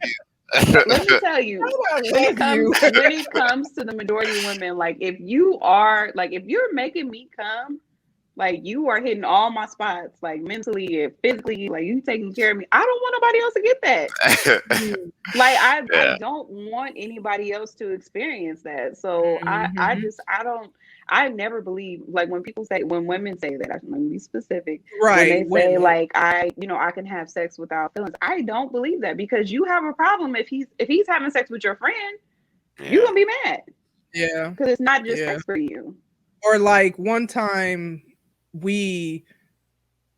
Listen, you. let me tell you, I when love you. it comes to the majority of women, like if you're making me come, like you are hitting all my spots, like mentally and physically, like you taking care of me. I don't want nobody else to get that. Like I Yeah. don't want anybody else to experience that. So Mhm. I never believe, like when women say that, I'm gonna be specific. When Right, they say women. like I can have sex without feelings, I don't believe that, because you have a problem if he's having sex with your friend, you're Yeah. gonna be mad Yeah, because it's not just yeah. sex for you. Or like one time we,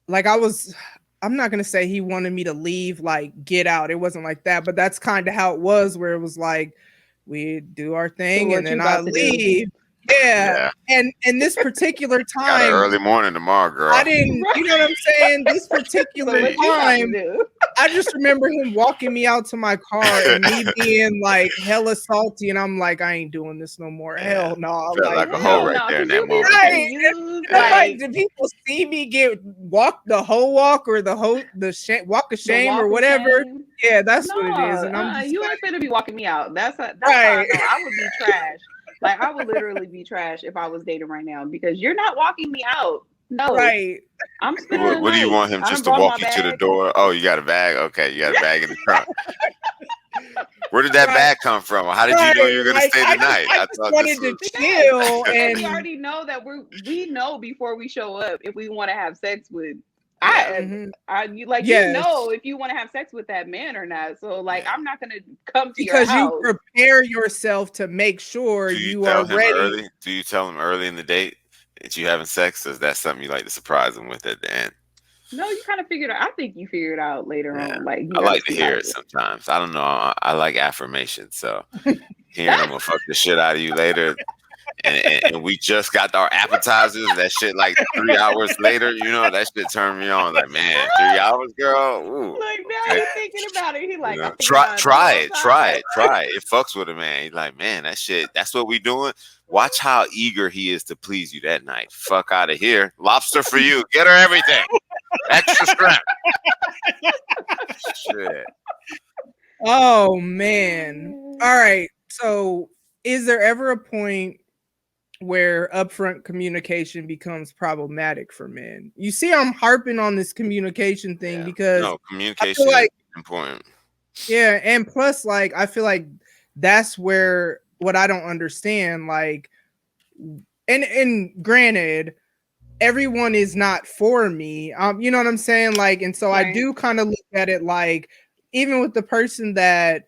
like, I'm not gonna say he wanted me to leave, like get out. It wasn't like that, but that's kind of how it was, where it was like we do our So thing and what you then I about to do? leave. Yeah. Yeah. And this particular Got an time, early morning tomorrow, I girl. didn't, Right. you know what I'm saying? This So particular what you about to time, do? I just remember him walking me out to my car and me being like hella salty, and I'm like, I ain't doing this no more. Yeah. Hell no. Felt Like, like a hoe Hell right no, there in because that you be moment. right. confused. And I'm like, Like do people see me walk the whole walk, or walk of the shame or walk of whatever? shame. Yeah, that's what it is. No, And I'm just you ain't finna be walking me out. That's how I right, know I would be trash. Like I would literally be trash if I was dating right now, because you're not walking me out. No, right. I'm spending the What do you night. want him I done just to brought my walk you to the bag. door? Oh, you got a bag? Okay, you got a bag in the trunk. Where did that Right. bag come from? How did you know you Right. were gonna Like, stay the night? I I just thought this wanted to was chill, Because we and already know that we know before we show up if we want to have sex with yeah, you yes, know if you want to have sex with that man or not. So like yeah. I'm not gonna come to your because you house. prepare yourself to make sure Do you you are tell him ready. early? Do you tell him early in the date that you having sex? Or is that something you like to surprise him with at the end? No, you kind of figured out. I think you figured out later Yeah, on. Like you I got to like to see how hear it it is. sometimes. I don't know. I like affirmation, so hearing I'm gonna fuck the shit out of you later, and we just got our appetizers. That shit like 3 hours later, that shit turned me on. Like, man, 3 hours, girl. Ooh, Like now okay. he thinking about it. He like I'm thinking Try about it the try whole it, try time. it, try it. It fucks with a man. He's like, man, that shit. That's what we doing. Watch how eager he is to please you that night. Fuck out of here. Lobster for you. Get her everything. Extra shrimp. Shit. Oh man. All right. So, is there ever a point where upfront communication becomes problematic for men? You see, I'm harping on this communication thing Yeah. because No, I feel communication is like, important. yeah, and plus, like, I feel like that's where what I don't understand, like, and granted, everyone is not for me. You know what I'm saying? Like, and so I Right. do kind of look at it like, even with the person that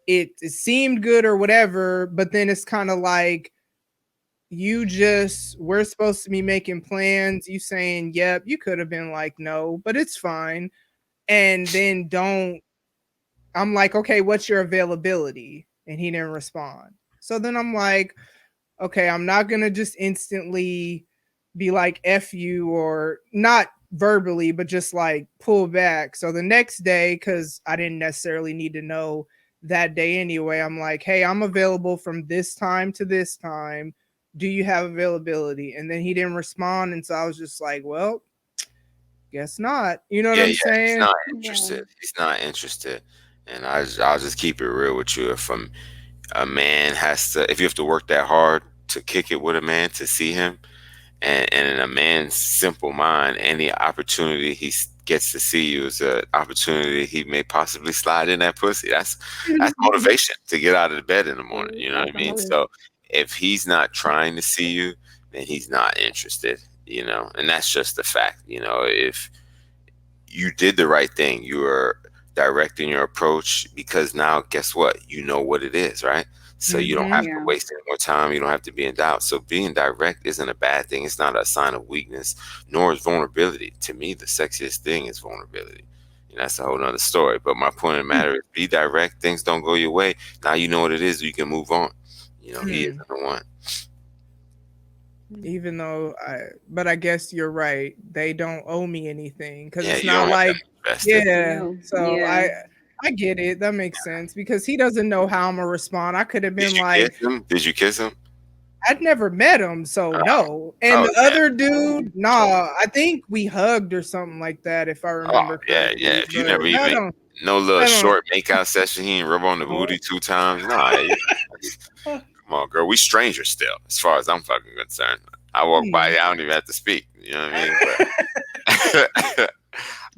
it seemed good or whatever, but then it's kind of like, we're supposed to be making plans. You saying, yep, you could have been like, no, but it's fine. And then don't, I'm like, okay, what's your availability? And he didn't respond. So then I'm like, okay, I'm not going to just instantly be like, F you, or not verbally, but just like pull back. So the next day, because I didn't necessarily need to know that day anyway, I'm like, hey, I'm available from this time to this time. Do you have availability? And then he didn't respond. And so I was just like, well, guess not. You know what Yeah, I'm yeah, he's saying? not Yeah. interested. He's not interested. And I'll just keep it real with you. If a man has to, if you have to work that hard to kick it with a man to see him, and in a man's simple mind, any opportunity gets to see you is an opportunity he may possibly slide in that pussy. That's motivation to get out of the bed in the morning. You know what That's I a mean? motive. So if he's not trying to see you, then he's not interested. You know, and that's just the fact. You know, if you did the right thing. You were directing your approach because now, guess what? You know what it is, right? So you don't Hmm. have to Yeah. waste any more time. You don't have to be in doubt. So being direct isn't a bad thing. It's not a sign of weakness, nor is vulnerability. To me, the sexiest thing is vulnerability. And that's a whole nother story. But my point of the matter is be direct. Things don't go your way. Now you know what it is. You can move on. You know, he Hmm. isn't the one. Even though but I guess you're right. They don't owe me anything because Yeah, it's you not don't have like, to invest it. yeah. No. So Yeah. I get it. That makes sense because he doesn't know how I'm gonna respond. I could have Did been you kiss like, him? Did you kiss him? I'd never met him, so Oh, no. And oh, the damn. other Oh. dude, nah, I think we hugged or something like that, if I Oh remember yeah, yeah. correctly. If you But never even no little that don't. short makeout session, he ain't rub on the booty 2 times. Nah, come on, girl. We strangers still, as far as I'm fucking concerned. I walk by Hmm. you, I don't even have to speak. You know what I mean? But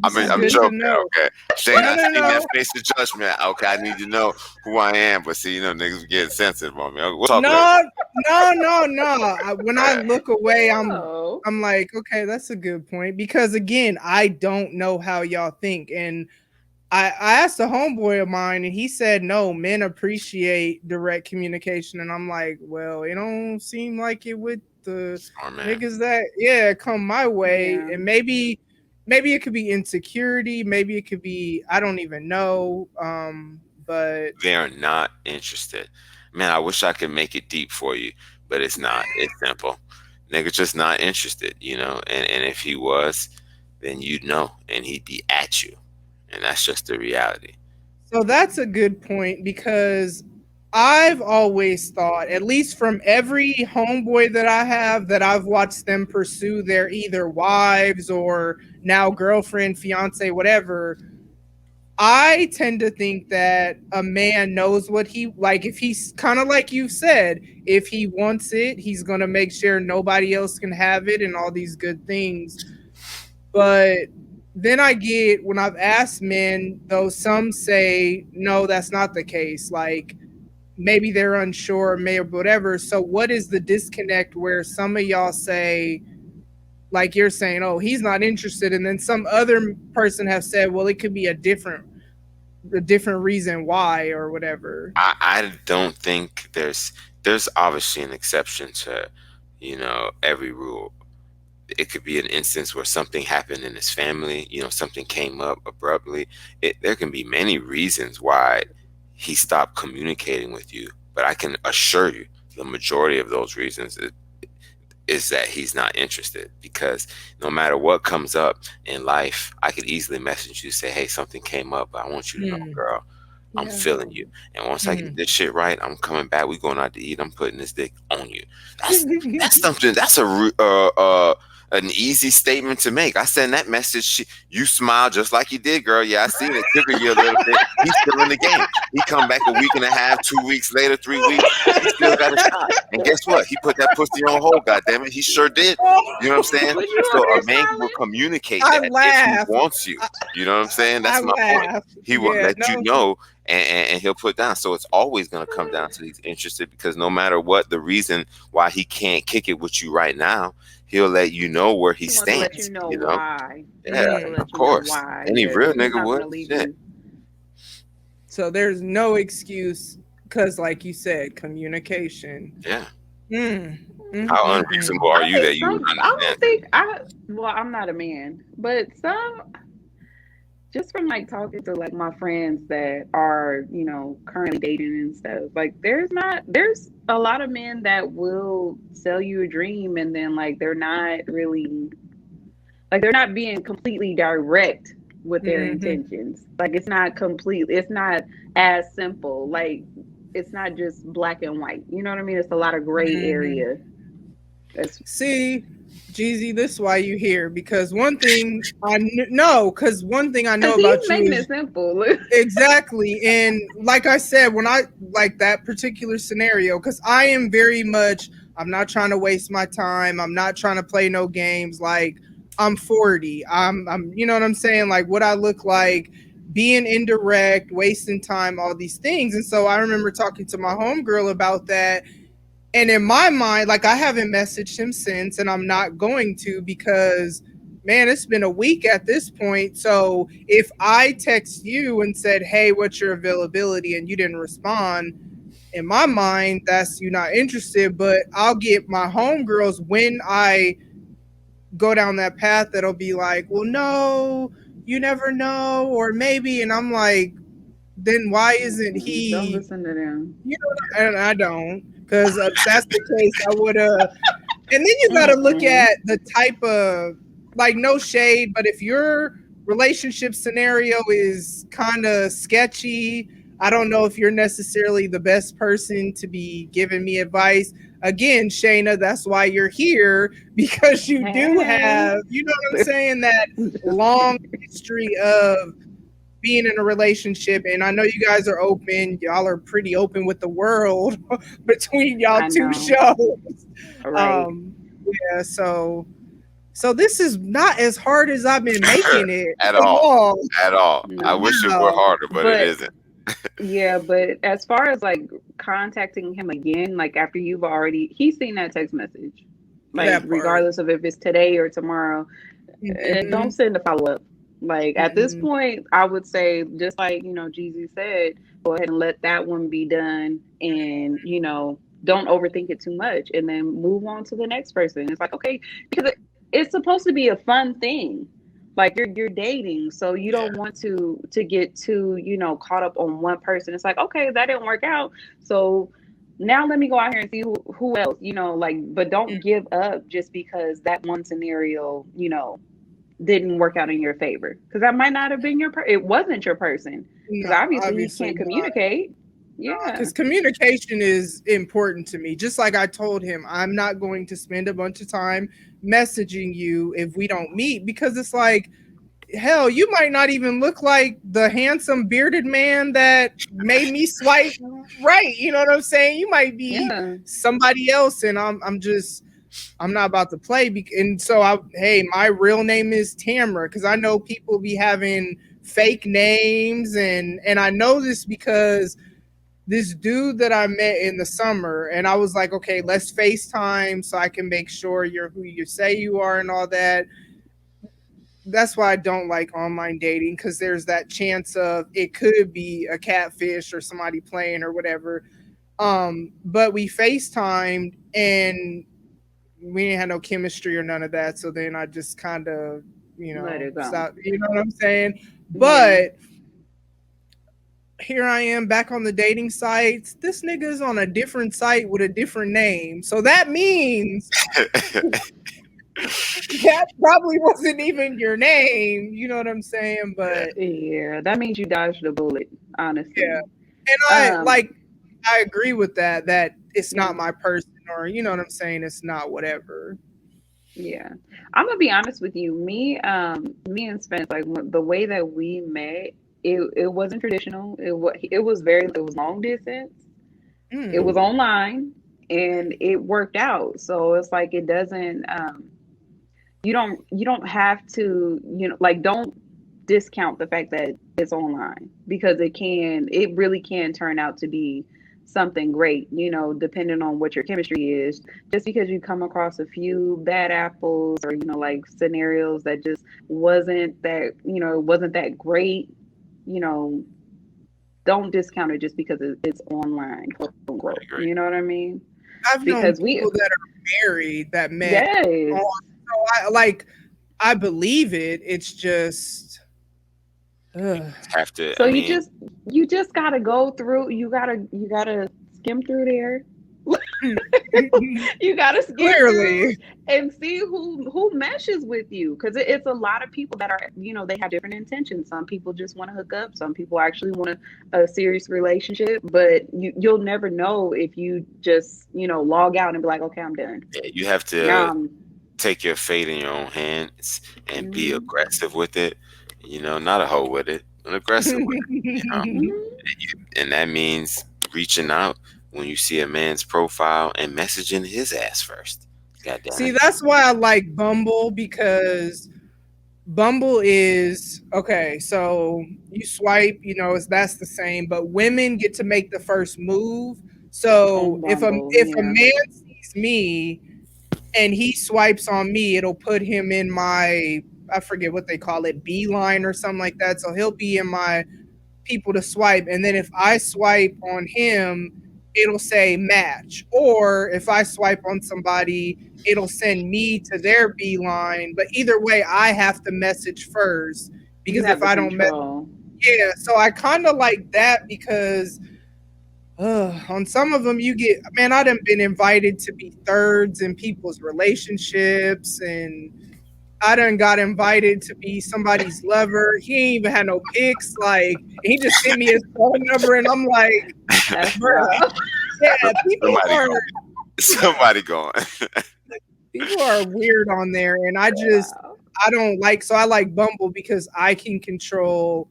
This is I'm good to joking. know. Okay, Shane, No, I no, seen that no. face of judgment. Okay, I need to know who I am. But see, niggas getting sensitive on me. We'll talk later. No, no, no, no. When I look away, Oh. I'm like, okay, that's a good point because again, I don't know how y'all think, and I asked a homeboy of mine, and he said no, men appreciate direct communication, and I'm like, well, it don't seem like it with the Smart man. niggas that come my way, Yeah. and maybe it could be insecurity, maybe it could be I don't even know, but They are not interested. Man, I wish I could make it deep for you, but it's not. It's simple. Nigga just not interested, you know? And if he was, then you'd know and he'd be at you. And that's just the reality. so that's a good point because I've always thought, at least from every homeboy that I have, that I've watched them pursue their either wives or now girlfriend, fiance, whatever. I tend to think that a man knows what he like. If he's kind of like you said, if he wants it, he's gonna make sure nobody else can have it and all these good things. But then I get when I've asked men, though some say no, that's not the case. Like maybe they're unsure, may or whatever. So what is the disconnect where some of y'all say, like you're saying, oh, he's not interested, and then some other person have said, well, it could be a different reason why or whatever. I don't think there's obviously an exception to, every rule. It could be an instance where something happened in his family, something came up abruptly. There can be many reasons why he stopped communicating with you, but I can assure you the majority of those reasons is that he's not interested, because no matter what comes up in life, I could easily message you, say, hey, something came up, but I want you to know, Hmm. girl, I'm Yeah. feeling you. And once I get Hmm. this shit right, I'm coming back. We going out to eat. I'm putting this dick on you. That's something. That's an easy statement to make. I send that message. You smile just like you did, girl. Yeah, I seen it. Trigger you a little bit. He's still in the game. He come back a week and a half, 2 weeks later, 3 weeks. He still got a shot. And guess what? He put that pussy on hold. God damn it, he sure did. You know what I'm saying? Was you So over a there man will smiling? communicate I that if he laugh. wants you. I, You know what I'm saying? I That's my point. laugh. He will Yeah, let you no. know, and he'll put down. So it's always going to come down to he's interested, because no matter what the reason why he can't kick it with you right now, he'll let you know where he He wants to let you stands. know why. He Yeah, wants to Mm. of let you know course. why. Any Yeah, real he's nigga not would. gonna leave Shit. you. So there's no excuse because, like you said, communication. Yeah. Mm. How Mm-mm-mm. unreasonable are I you think that you would some. I don't understand think I. Well, I'm not a man, but some. Just from like talking to like my friends that are, currently dating and stuff, like there's a lot of men that will sell you a dream and then like they're not really like they're not being completely direct with their Mm-hmm. intentions. Like it's not as simple. Like it's not just black and white. You know what I mean? It's a lot of gray Mm-hmm. area. That's See, Jeezy, this is why you here, because one thing no, because one thing I know because he's about you making it is simple. exactly, and like I said, when I like that particular scenario, because I am very much, I'm not trying to waste my time. I'm not trying to play no games. Like I'm 40. You know what I'm saying? Like what I look like, being indirect, wasting time, all these things. And so I remember talking to my homegirl about that, and in my mind, like I haven't messaged him since, and I'm not going to because, man, it's been a week at this point. So if I text you and said, "Hey, what's your availability?" and you didn't respond, in my mind, that's you not interested. But I'll get my homegirls when I go down that path that'll be like, "Well, no, you never know, or maybe," and I'm like, then why isn't Don't he? listen to them. You know, and I don't, because if that's the case, I would have. And then you got to look Mm-mm. at the type of, like, no shade, but if your relationship scenario is kind of sketchy, I don't know if you're necessarily the best person to be giving me advice. Again, Shayna, that's why you're here, because you do Hey. have, you know what I'm saying, that long history of being in a relationship. And I know you guys are open. Y'all are pretty open with the world between y'all I two know. shows. Right. Um, yeah, so this is not as hard as I've been making it at at all. all. At all. I No. wish it were Wow. harder, but it But isn't. yeah, but as far as like contacting him again, like after he's seen that text message, like That part. regardless of if it's today or tomorrow, don't Mhm, send a follow up. Like at this mhm. point, I would say just like Jeezy said, go ahead and let that one be done, and don't overthink it too much, and then move on to the next person. It's like okay, because it's supposed to be a fun thing. Like you're dating, so you Yeah. don't want to get too caught up on one person. It's like okay, that didn't work out, so now let me go out here and see who else. Like but don't give up just because that one scenario didn't work out in your favor because that might not have been it wasn't your person because No, obviously you obviously can't not. communicate. Yeah. Because communication is important to me. Just like I told him, I'm not going to spend a bunch of time messaging you if we don't meet, because it's like, hell, you might not even look like the handsome bearded man that made me swipe right. You know what I'm saying? You might be Yeah. somebody else, and I'm not about to play. And so hey, my real name is Tamara, because I know people be having fake names, and I know this because this dude that I met in the summer, and I was like, okay, let's FaceTime so I can make sure you're who you say you are and all that. That's why I don't like online dating, because there's that chance of it could be a catfish or somebody playing or whatever. But we FaceTimed and we didn't have no chemistry or none of that. So then I just kind of, Let it go. stop. You know what I'm saying? Yeah. But here I am back on the dating sites. This nigga is on a different site with a different name. So that means that probably wasn't even your name. You know what I'm saying? Yeah. But Yeah, that means you dodged a bullet, yeah. honestly. And um I agree with that it's yeah. not my person, or you know what I'm saying, it's not whatever. Yeah, I'm gonna be honest with you. Me and Spence, like the way that we met, it wasn't traditional. It was long distance. It was Mm. online, and it worked out. So it's like it doesn't. You don't have to like don't discount the fact that it's online because it really can turn out to be something great, depending on what your chemistry is. Just because you come across a few bad apples or like scenarios that just wasn't that great, you know don't discount it just because it's online, quote I unquote. agree. You know what I mean? I've known because we people that are married that met on. yes. So I believe it. It's just, ugh. Have to. So I mean, you just gotta go through. You gotta skim through there. You gotta skim through Clearly. and see who meshes with you, because it's a lot of people that are, they have different intentions. Some people just want to hook up. Some people actually want a serious relationship. But you'll never know if you just log out and be like, okay, I'm done. you have Now to take your fate in your own hands and be hmm aggressive with it. Not a hoe with it, but aggressive with it. hmm And that means reaching out when you see a man's profile and messaging his ass first. God damn See, it. that's why I like Bumble, because Bumble is okay. So you swipe, that's the same, but women get to make the first move. So on if a Bumble, if a yeah. man sees me and he swipes on me, it'll put him in my, I forget what they call it, beeline or something like that. So he'll be in my people to swipe. And then if I swipe on him, it'll say match. Or if I swipe on somebody, it'll send me to their beeline. But either way, I have to message first, You because have if the I don't control. yeah. So I kind of like that, because on some of them you get, man, I done been invited to be thirds in people's relationships, and I done got invited to be somebody's lover. He ain't even had no pics. Like, he just sent me his phone number, and I'm like, That's bruh, rough. yeah, Somebody going. Somebody going. people are weird on there, and I don't like. So I like Bumble because I can control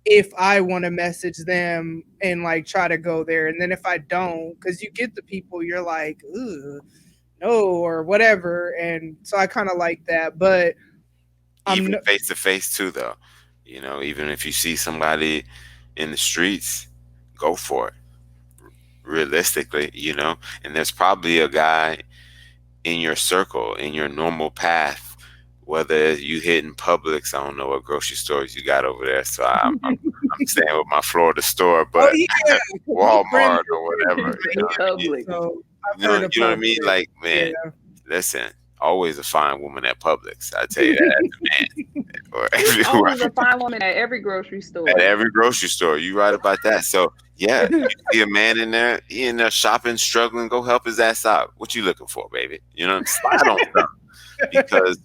if I want to message them and like try to go there, and then if I don't, because you get the people you're like, ugh, no, or whatever, and so I kind of like that, but I'm Even face to face too, though. Even if you see somebody in the streets, go for it. Realistically, and there's probably a guy in your circle, in your normal path, whether you hit in Publix, I don't know what grocery stores you got over there, so I'm staying with my Florida store, oh but yeah, 'cause my friend, Walmart or whatever, Public. so I've heard of you know what I mean? Publix. Like, Yeah. man, listen, always a fine woman at Publix. I tell you that as a man, or everywhere. Always a fine woman at every grocery At store. every grocery store. You right about that. So yeah, you see a man in there, he in there shopping, struggling, go help his ass out. What you looking for, baby? Slide on something. Because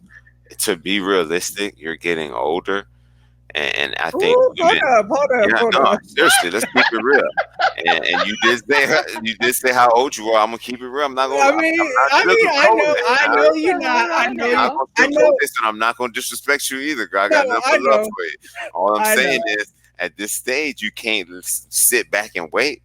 to be realistic, you're getting older, and I think Ooh, women. hold up, Yeah, hold no, up. seriously, let's keep it real. And you did say how old you are. I'm gonna keep it real. I'm not gonna. I'm not sugarcoating it. I Huh? know you're not. I know I'm not you. gonna I sugarcoat know. this, and I'm not gonna disrespect you either. Girl. I No, got nothing I but love know. for you. All I'm I saying know. is, at this stage, you can't sit back and wait.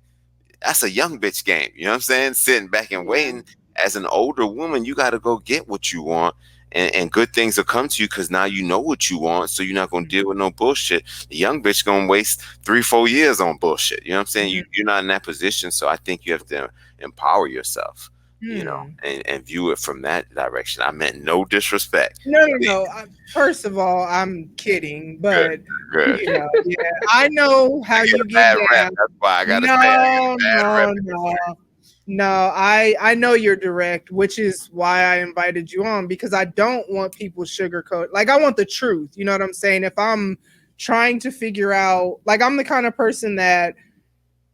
That's a young bitch game. You know what I'm saying? Sitting back and Yeah. waiting. As an older woman, you got to go get what you want, and good things will come to you because now you know what you want. So you're not going to deal with no bullshit. The young bitch going to waste 3-4 years on bullshit. You know what I'm saying? Mhm. You're not in that position. So I think you have to empower yourself, Hmm. and view it from that direction. I meant no disrespect. No, no, Please, no. First of all, I'm kidding, good, but good. yeah, I know I how get you a get bad rep. down. That's why I got to say I get No, a bad rep no, in this no. area. No, I know you're direct, which is why I invited you on, because I don't want people sugarcoat. Like, I want the truth. You know what I'm saying? If I'm trying to figure out, like, I'm the kind of person that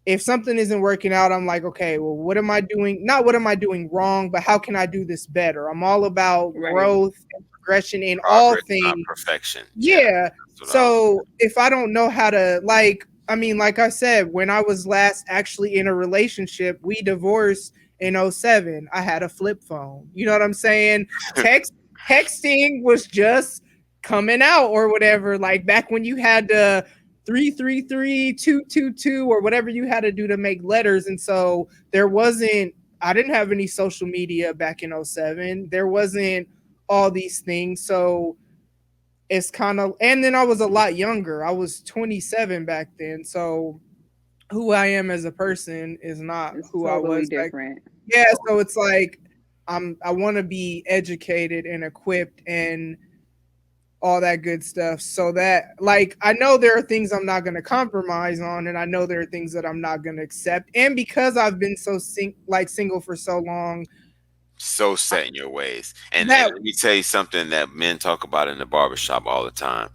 if something isn't working out, I'm like, okay, well, what am I doing? Not what am I doing wrong, but how can I do this better? I'm all about Right. growth and progression in all Progress, not things. perfection. Yeah, Yeah. that's what I was. So if I don't know how to, like, I mean, like I said, when I was last actually in a relationship, we divorced in '07. I had a flip phone. You know what I'm saying? Texting was just coming out or whatever. Like back when you had to 333-222 or whatever you had to do to make letters. And so there wasn't, I didn't have any social media back in '07. There wasn't all these things. So it's kind of, and then I was a lot younger. I was 27 back then. So who I am as a person is not It's who I totally was back. different. Yeah, so it's like I want to be educated and equipped and all that good stuff. So that, like, I know there are things I'm not going to compromise on, and I know there are things that I'm not going to accept. And because I've been so single for so long, So set in your ways. And that let me tell you something that men talk about in the barbershop all the time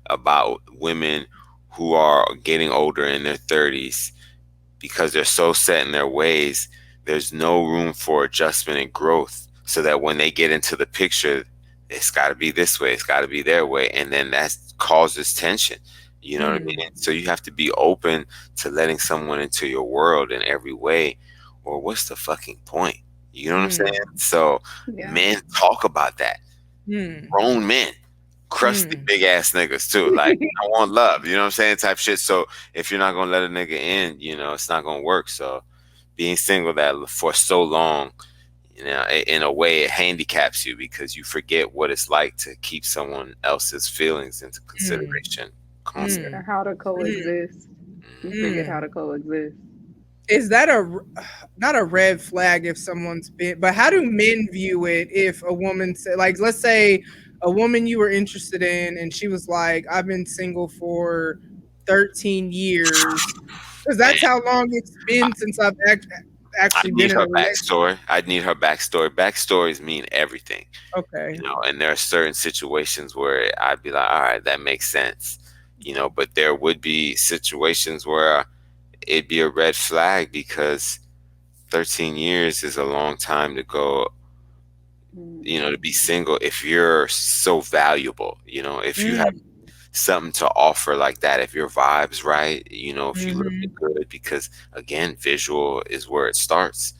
about women who are getting older in their 30s because they're so set in their ways. There's no room for adjustment and growth, so that when they get into the picture, it's got to be this way, it's got to be their way, and then that causes tension. You know what I mean? So you have to be open to letting someone into your world in every way, or what's the fucking point? You know what I'm saying? So Yeah. men talk about that. Grown men, crusty big ass niggas too. Like, I want love, you know what I'm saying? Type shit. So if you're not gonna let a nigga in, it's not gonna work. So being single that for so long, in a way, it handicaps you because you forget what it's like to keep someone else's feelings into consideration constantly. Yeah, how to coexist. You forget how to coexist. is that not a red flag if someone's been, but how do men view it if a woman say, like, let's say a woman you were interested in and she was like, I've been single for 13 years, because Man, that's how long it's been since I've I actually been need in a her relationship. backstory. I need her backstory. Backstories mean everything. Okay. And there are certain situations where I'd be like, all right, that makes sense. But there would be situations where it'd be a red flag because 13 years is a long time to go, to be single if you're so valuable, if you have something to offer like that, if your vibe's right, if you look good, because again, visual is where it starts.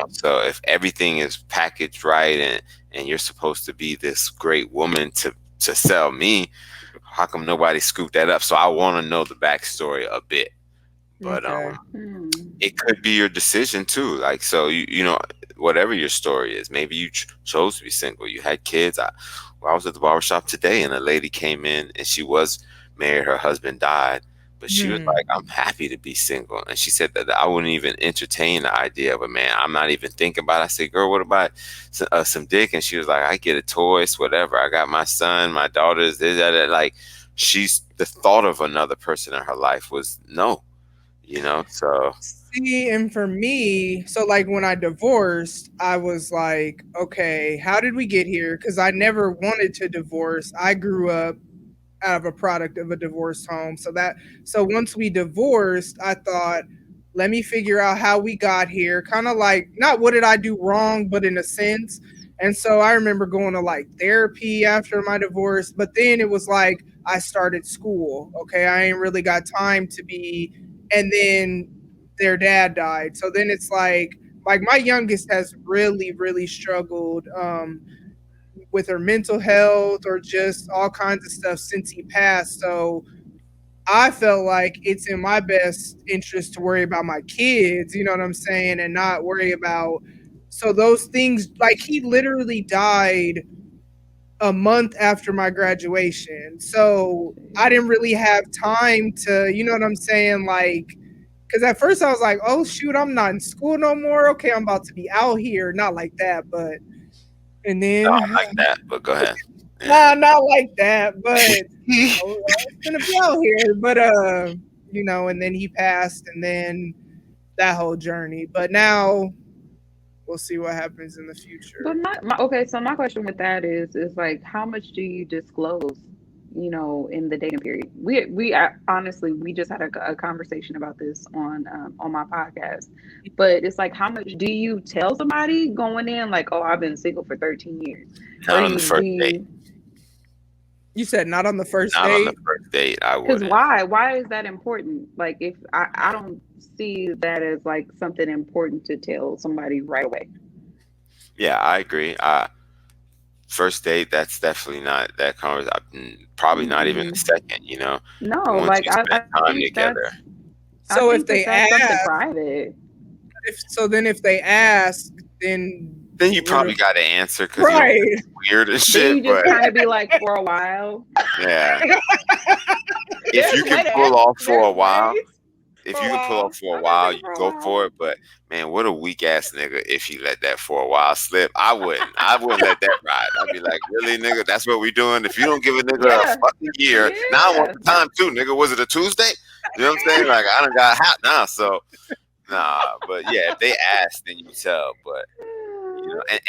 So if everything is packaged right and you're supposed to be this great woman to sell me, how come nobody scooped that up? So I want to know the backstory a bit. But Okay. it could be your decision too. Like, so whatever your story is, maybe you chose to be single, you had kids. I was at the barbershop today and a lady came in and she was married, her husband died, but she was like, I'm happy to be single. And she said that I wouldn't even entertain the idea of a man. I'm not even thinking about it. I said, girl, what about some dick? And she was like, I get a toys, whatever. I got my son, my daughters, this, that. Like, she's, the thought of another person in her life was no. So See, and for me, so like when I divorced, I was like, okay, how did we get here? Because I never wanted to divorce. I grew up out of a product of a divorced home. So once we divorced, I thought, let me figure out how we got here. Kind of like, not what did I do wrong, but in a sense. And so I remember going to like therapy after my divorce, but then it was like I started school. Okay, I ain't really got time to be, and then their dad died. So then it's like my youngest has really, really struggled with her mental health or just all kinds of stuff since he passed. So I felt like it's in my best interest to worry about my kids, you know what I'm saying, and not worry about. So those things, like, he literally died a month after my graduation. So I didn't really have time to, you know what I'm saying, like, because at first I was like, oh shoot, I'm not in school no more. Okay, I'm about to be out here. Not like that, but and then not like that, but go ahead. nah, not like that, but it's gonna be out here. But and then he passed, and then that whole journey. But now we'll see what happens in the future. But okay, so my question with that is like, how much do you disclose, in the dating period? Honestly, we just had a conversation about this on my podcast, but it's like, how much do you tell somebody going in, like, oh, I've been single for 13 years? Not on the first date. You said not on the first Not date? on the first date, I Because wouldn't. why is that important? Like, if I don't see that as like something important to tell somebody right away. Yeah, I agree. First date, that's definitely not that conversation. Probably not even a second. No, Once like you spend I time think together. So I if think they that's something ask, private. if they ask, then You probably got to answer because right. It's weird and Then shit. you just But kind of be like, for a while. yeah, if you can pull off for a while, if For a you can pull while. up for a I'm gonna while, say you for a go for while. it. But man, what a weak ass nigga if he let that for a while slip. I wouldn't. I wouldn't let that ride. I'd be like, really, nigga? That's what we doing? If you don't give a nigga a Yeah, fucking year, now I want yeah. the time too, nigga. Was it a Tuesday? You know what I'm saying? Like I done got hot now, so nah. But yeah, if they ask, then you tell. But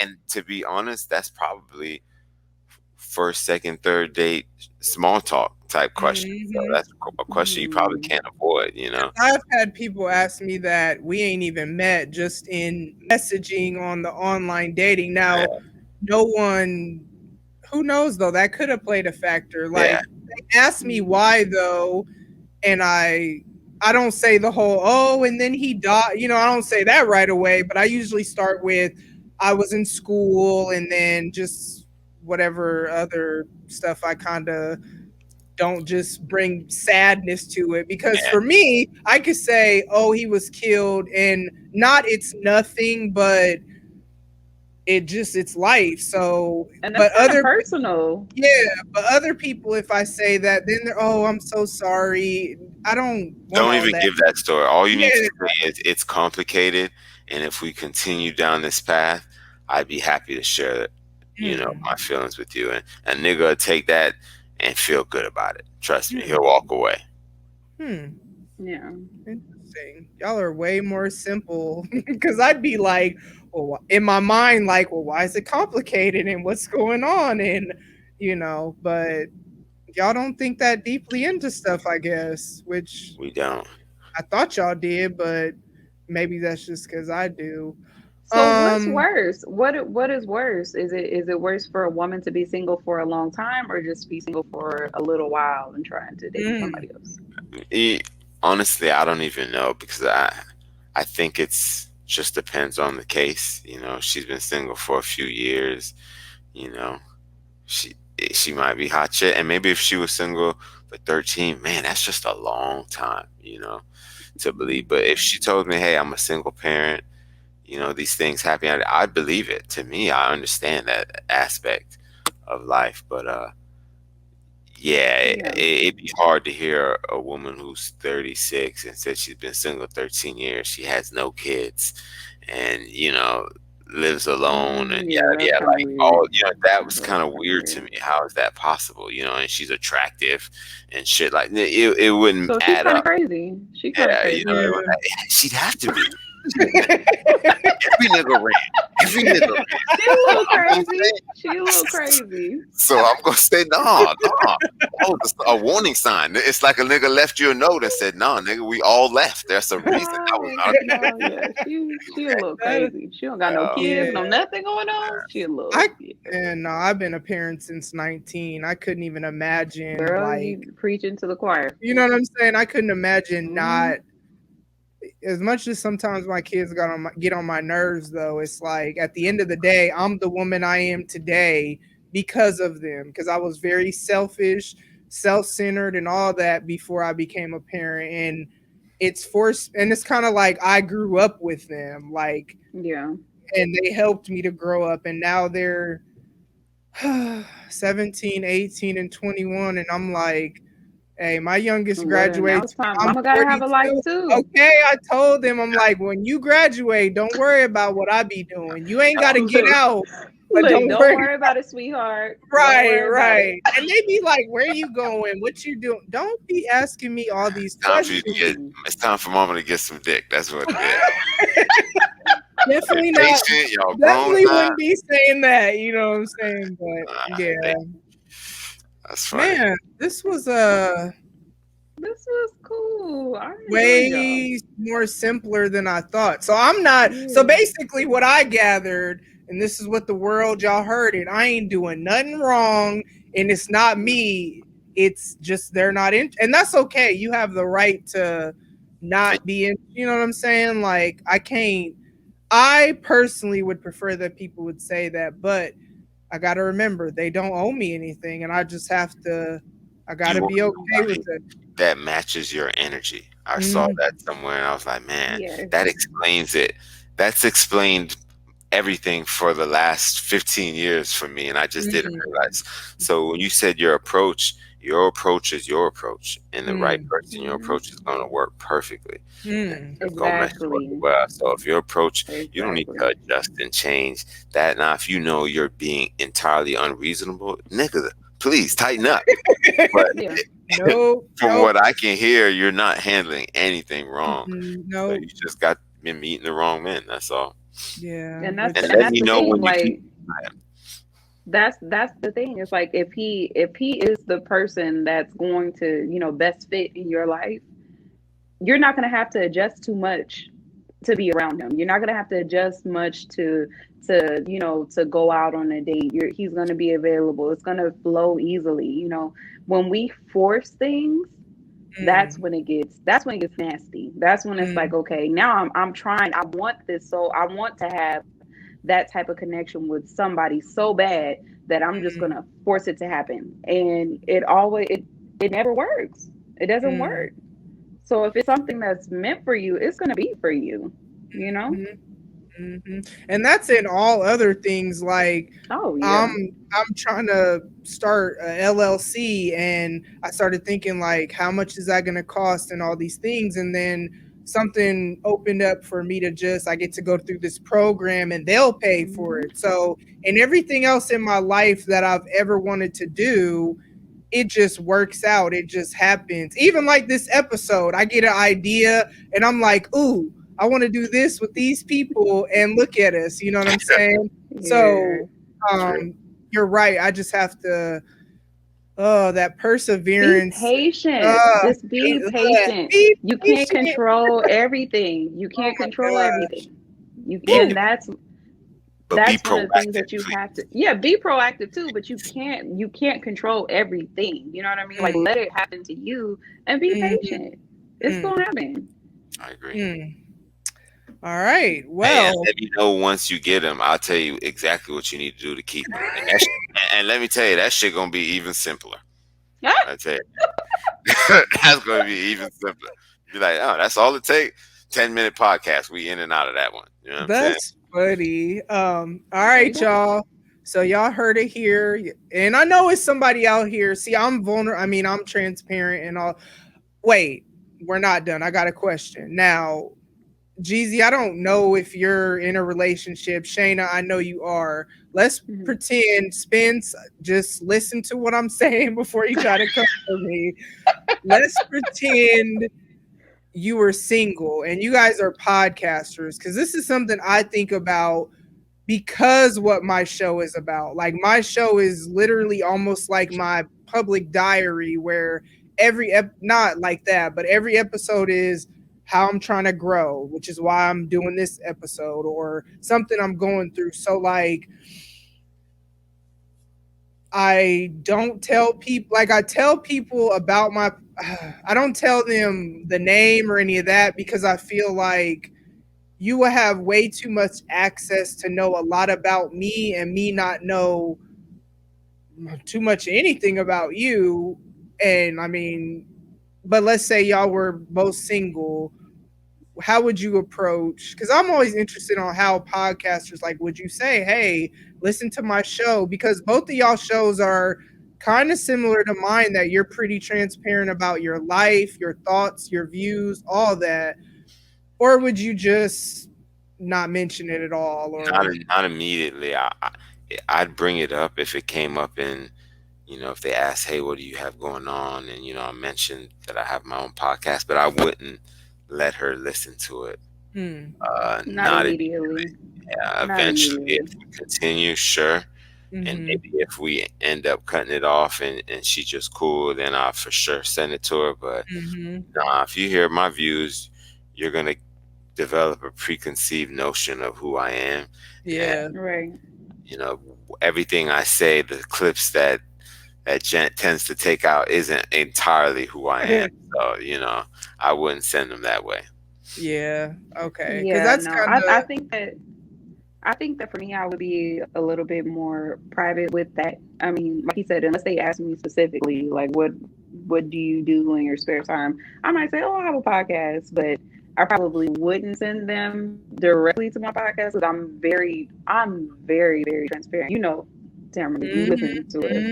and to be honest, that's probably first, second, third date small talk type question. So Mhm. that's a question you probably Mm. can't avoid. You know? I've had people ask me that we ain't even met, just in messaging on the online dating. Yeah, Now, no one, who knows though, that could have played a factor. yeah, Like they asked me why though, and I don't say the whole oh, and then he died. I don't say that right away, but I usually start with I was in school, and then just whatever other stuff I kind of don't just bring sadness to it. Because yeah. for me, I could say, oh, he was killed, and not it's nothing, but it's life. So, And that's but kind of other personal. yeah, but other people, if I say that, then they're, oh, I'm so sorry. I don't want Don't all even that. give that story. All you need to Yeah. say is it's complicated, and if we continue down this path, I'd be happy to share, Hmm. my feelings with you. And a nigga will take that and feel good about it. Trust me, Hmm. he'll walk away. Hmm. Yeah. Interesting. Y'all are way more simple because I'd be like, well, in my mind, like, well, why is it complicated and what's going on? And, but y'all don't think that deeply into stuff, I guess, which We don't. I thought y'all did, but maybe that's just because I do. So what's Um, worse? What is worse? Is it worse for a woman to be single for a long time or just be single for a little while and trying to date mm, somebody else? E- Honestly, I don't even know because I think it's just depends on the case. She's been single for a few years. You know, she she might be hot shit, and maybe if she was single for 13, man, that's just a long time. To believe. But if she told me, hey, I'm a single parent, these things happen, I believe it. To me, I understand that aspect of life. But yeah, Yeah. it'd be hard to hear a woman who's 36 and said she's been single 13 years. She has no kids, and lives alone, and Yeah, that's kind of like all weird. that was That's kind of kind of weird to weird. me. How is that possible? And she's attractive and shit. Like it wouldn't So she's add kind of up. crazy. She kind of Yeah, crazy. she'd have to be. Every nigga ran. Every nigga ran. She a So little I'm gonna crazy. She a little say, crazy. so I'm gonna say, nah. That was a warning sign. It's like a nigga left you a note and said, nah, nigga, we all left. There's a reason. That was not No, yeah, she a little that- crazy. She don't got no uh, yeah, kids, no nothing going on. She a little, I yeah. and no, I've been a parent since 19. I couldn't even imagine, Girl, like, you preaching to the choir. you know what I'm saying? I couldn't imagine Mm, not. As much as sometimes my kids get on my nerves, though, it's like at the end of the day, I'm the woman I am today because of them. Because I was very selfish, self-centered, and all that before I became a parent, and it's forced. And it's kind of like I grew up with them, like, yeah. and they helped me to grow up, and now they're 17, 18, and 21, and I'm like, hey, my youngest Well, now graduates it's time. when I'm Mama gotta have a life 42. too. Okay, I told them, I'm like, when you graduate, don't worry about what I be doing. You ain't got to get Look, out, but look, don't don't worry. worry about it, sweetheart. Don't Right, worry about it. right. And they be like, where you going? What you doing? Don't be asking me all these time for you to questions. get. It's time for mama to get some dick. That's what it is. You're Definitely not. patient. Y'all grown Definitely now. wouldn't be saying that. You know what I'm saying? But yeah, They- That's funny. man, this was This was cool. I enjoyed y'all. way more simpler than I thought. So I'm not. So Yeah. basically, what I gathered, and this is what the world y'all heard it. I ain't doing nothing wrong, and it's not me. It's just they're not in, and that's okay. You have the right to not be in. You know what I'm saying? Like I can't. I personally would prefer that people would say that, but I got to remember they don't owe me anything, and I just have to. I got You to want be okay with somebody it. that matches your energy. I saw Mhm. that somewhere, and I was like, man, Yes. that explains it. That's explained everything for the last 15 years for me, and I just didn't Mhm. realize. So when you said your approach your approach is your approach, and the right Mm, person, your approach is going to work perfectly. And mm, it's going to mesh Exactly. well. So if your approach, you don't need to Exactly. adjust and change that. Now, if you know you're being entirely unreasonable, nigga, please tighten up. But Yeah. nope, from nope, what I can hear, you're not handling anything wrong. So nope. you just got been meeting the wrong men. That's all. Yeah, And that's which And and let that's me the know thing. when you keep. Like that's the thing. It's like if he is the person that's going to, best fit in your life, you're not going to have to adjust too much to be around him. You're not going to have to adjust much to go out on a date. He's going to be available. It's going to flow easily. When we force things, mm, that's when it gets nasty. That's when it's like, mm, okay, now I'm trying. I want this, so I want to have that type of connection with somebody so bad that I'm just mm, gonna force it to happen. And it never works. It doesn't mm, work. So if it's something that's meant for you, it's gonna be for you, you know? mhm. And that's in all other things. Like Oh I'm yeah. I'm trying to start a LLC, and I started thinking like, how much is that going to cost, and all these things, and then something opened up for me to just I get to go through this program and they'll pay for Hmm. it. So, and everything else in my life that I've ever wanted to do, it just works out. It just happens. Even like this episode, I get an idea and I'm like, ooh, I want to do this with these people, and look at us. You know what I'm saying? Yeah. So, True. um, you're right. I just have to, that Be perseverance. patient. Uh, Just be patient. be You can't patient. control everything. You Oh can't my control gosh. everything. You Woo. and But be that's one of the things proactive, that you please. have to, yeah, be proactive too, but you can't control everything. You know what I mean? Like Mm, let it happen to you and be mhm, patient. It's mm, gonna happen. I agree. mm. All right. Hey, and Well, let me know once you get them. I'll tell you exactly what you need to do to keep them. And let me tell you, that shit gonna be even simpler. I tell you, that's gonna be even simpler. Be like, oh, that's all it take. 10-minute podcast. We in and out of that one. You know what I'm saying? that's funny. All There you right, go. y'all. So y'all heard it here, and I know it's somebody out here. See, I'm vulnerable. I mean, I'm transparent and all. Wait, we're not done. I got a question now. Jeezy, I don't know if you're in a relationship. Shayna, I know you are. Let's Mhm. pretend, Spence, just listen to what I'm saying before you try to come for me. Let's pretend you were single and you guys are podcasters, because this is something I think about because what my show is about. Like my show is literally almost like my public diary, where not like that, but every episode is how I'm trying to grow, which is why I'm doing this episode, or something I'm going through. So like I don't tell people, like I tell people about my I don't tell them the name or any of that, because I feel like you will have way too much access to know a lot about me, and me not know too much anything about you. And I mean, but let's say y'all were both single, how would you approach, because I'm always interested on how podcasters, like, would you say, hey, listen to my show, because both of y'all shows are kind of similar to mine, that you're pretty transparent about your life, your thoughts, your views, all that, or would you just not mention it at all, Not or not immediately. I'd bring it up if it came up in, if they asked, hey, what do you have going on? And, I mentioned that I have my own podcast, but I wouldn't let her listen to it. hmm, Not Not immediately. immediately. Not Eventually, immediately. if we continue, sure. And mm-hmm, maybe if we end up cutting it off and she's just cool, then I'll for sure send it to her. But mm-hmm, nah, if you hear my views, you're going to develop a preconceived notion of who I am. And, yeah, Right. you know, everything I say, the clips that Gent tends to take out isn't entirely who I am. So, I wouldn't send them that way. yeah, okay, because Yeah, that's no. kind I think that for me I would be a little bit more private with that. I mean, like you said, unless they ask me specifically, like what do you do in your spare time? I might say, oh, I have a podcast, but I probably wouldn't send them directly to my podcast because I'm very, very transparent. Tamara, if you Mhm, listen to it.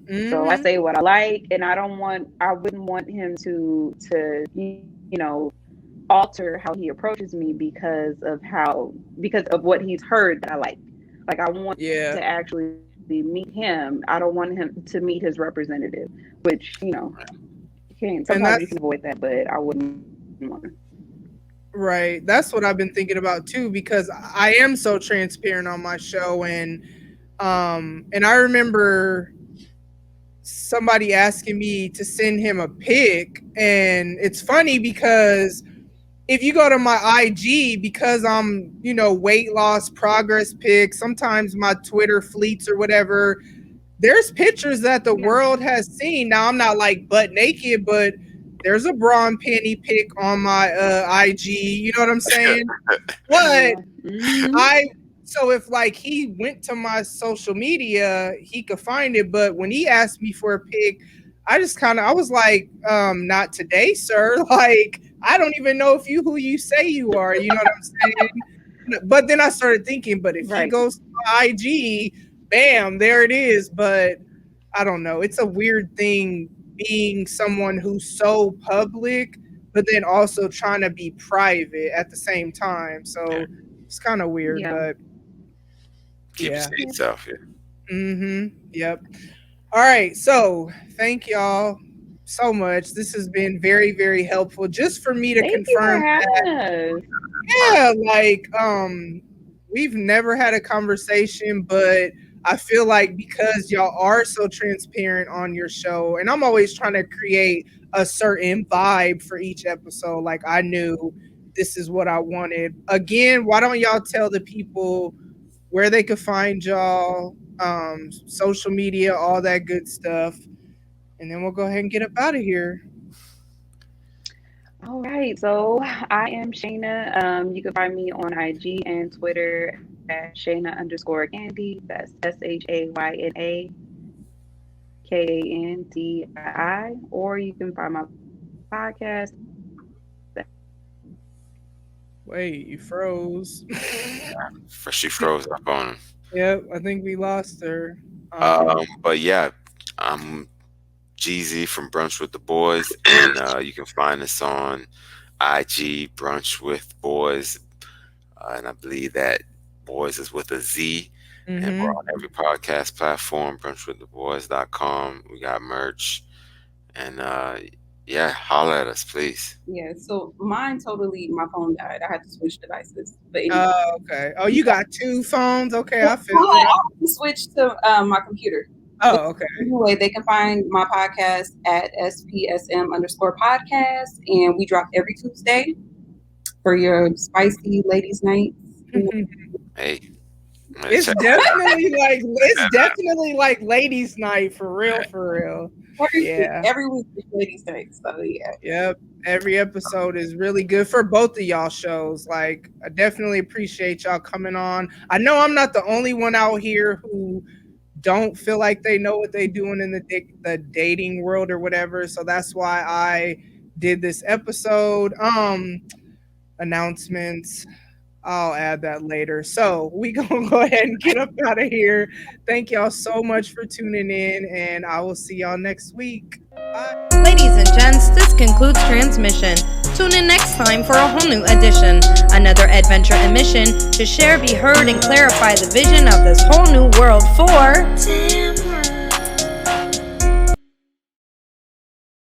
mhm, So I mhm. say what I like, and I wouldn't want him to alter how he approaches me because of what he's heard that I like. Like I want Yeah, to actually meet him. I don't want him to meet his representative, which you can't. and Sometimes you that's can avoid that, but I wouldn't want to. right. That's what I've been thinking about too, because I am so transparent on my show, and I remember somebody asking me to send him a pic, and it's funny because if you go to my IG, because I'm, weight loss progress pics, sometimes my Twitter fleets or whatever, there's pictures that the Yeah. world has seen. Now I'm not like butt naked, but there's a bra and panty pic on my IG. You know what I'm saying? But Yeah. Hmm. I so if like he went to my social media, he could find it. But when he asked me for a pic, I was like, not today, sir. Like, I don't even know if you who you say you are. You know what I'm saying? But then I started thinking, but if he Right. goes to my IG, bam, there it is. But I don't know. It's a weird thing being someone who's so public, but then also trying to be private at the same time. Yeah. So it's kind of weird, Yeah. but Keep it yeah. to yourself. Yeah. Yep. All right. So thank y'all so much. This has been very, very helpful just for me to Thank you for confirm having us. yeah, like we've never had a conversation, but I feel like because y'all are so transparent on your show, and I'm always trying to create a certain vibe for each episode, like I knew this is what I wanted. Again, why don't y'all tell the people where they could find y'all, social media, all that good stuff, and then we'll go ahead and get up out of here. All right. So I am Shayna. You can find me on IG and Twitter at Shayna_Candy. That's SHAYNAKANDII. Or you can find my podcast. Wait, you froze. First she froze up on him. Yep, I think we lost her. Um, But yeah, I'm Jeezy from Brunch with the Boys, and you can find us on IG, Brunch with Boys, and I believe that Boys is with a Z, and we're mhm. on every podcast platform, brunchwiththeboys.com. We got merch, and yeah, holla at us, please. Yeah, so mine totally, my phone died. I had to switch devices. But anyway, Oh, okay. Oh, you got two phones? Okay, I feel well, it. I had to switch to my computer. Oh, okay. Anyway, they can find my podcast at SPSM_podcast, and we drop every Tuesday for your spicy ladies' nights. Hey, It's check definitely like ladies' night for real, for real. Yeah. Every week is ladies' night. So yeah. Yep. Every episode is really good for both of y'all shows. Like, I definitely appreciate y'all coming on. I know I'm not the only one out here who don't feel like they know what they're doing in the dating world or whatever. So that's why I did this episode. Announcements. I'll add that later. So we gonna go ahead and get up out of here. Thank y'all so much for tuning in, and I will see y'all next week. Bye. Ladies and gents, this concludes transmission. Tune in next time for a whole new edition. Another adventure and mission to share, be heard, and clarify the vision of this whole new world for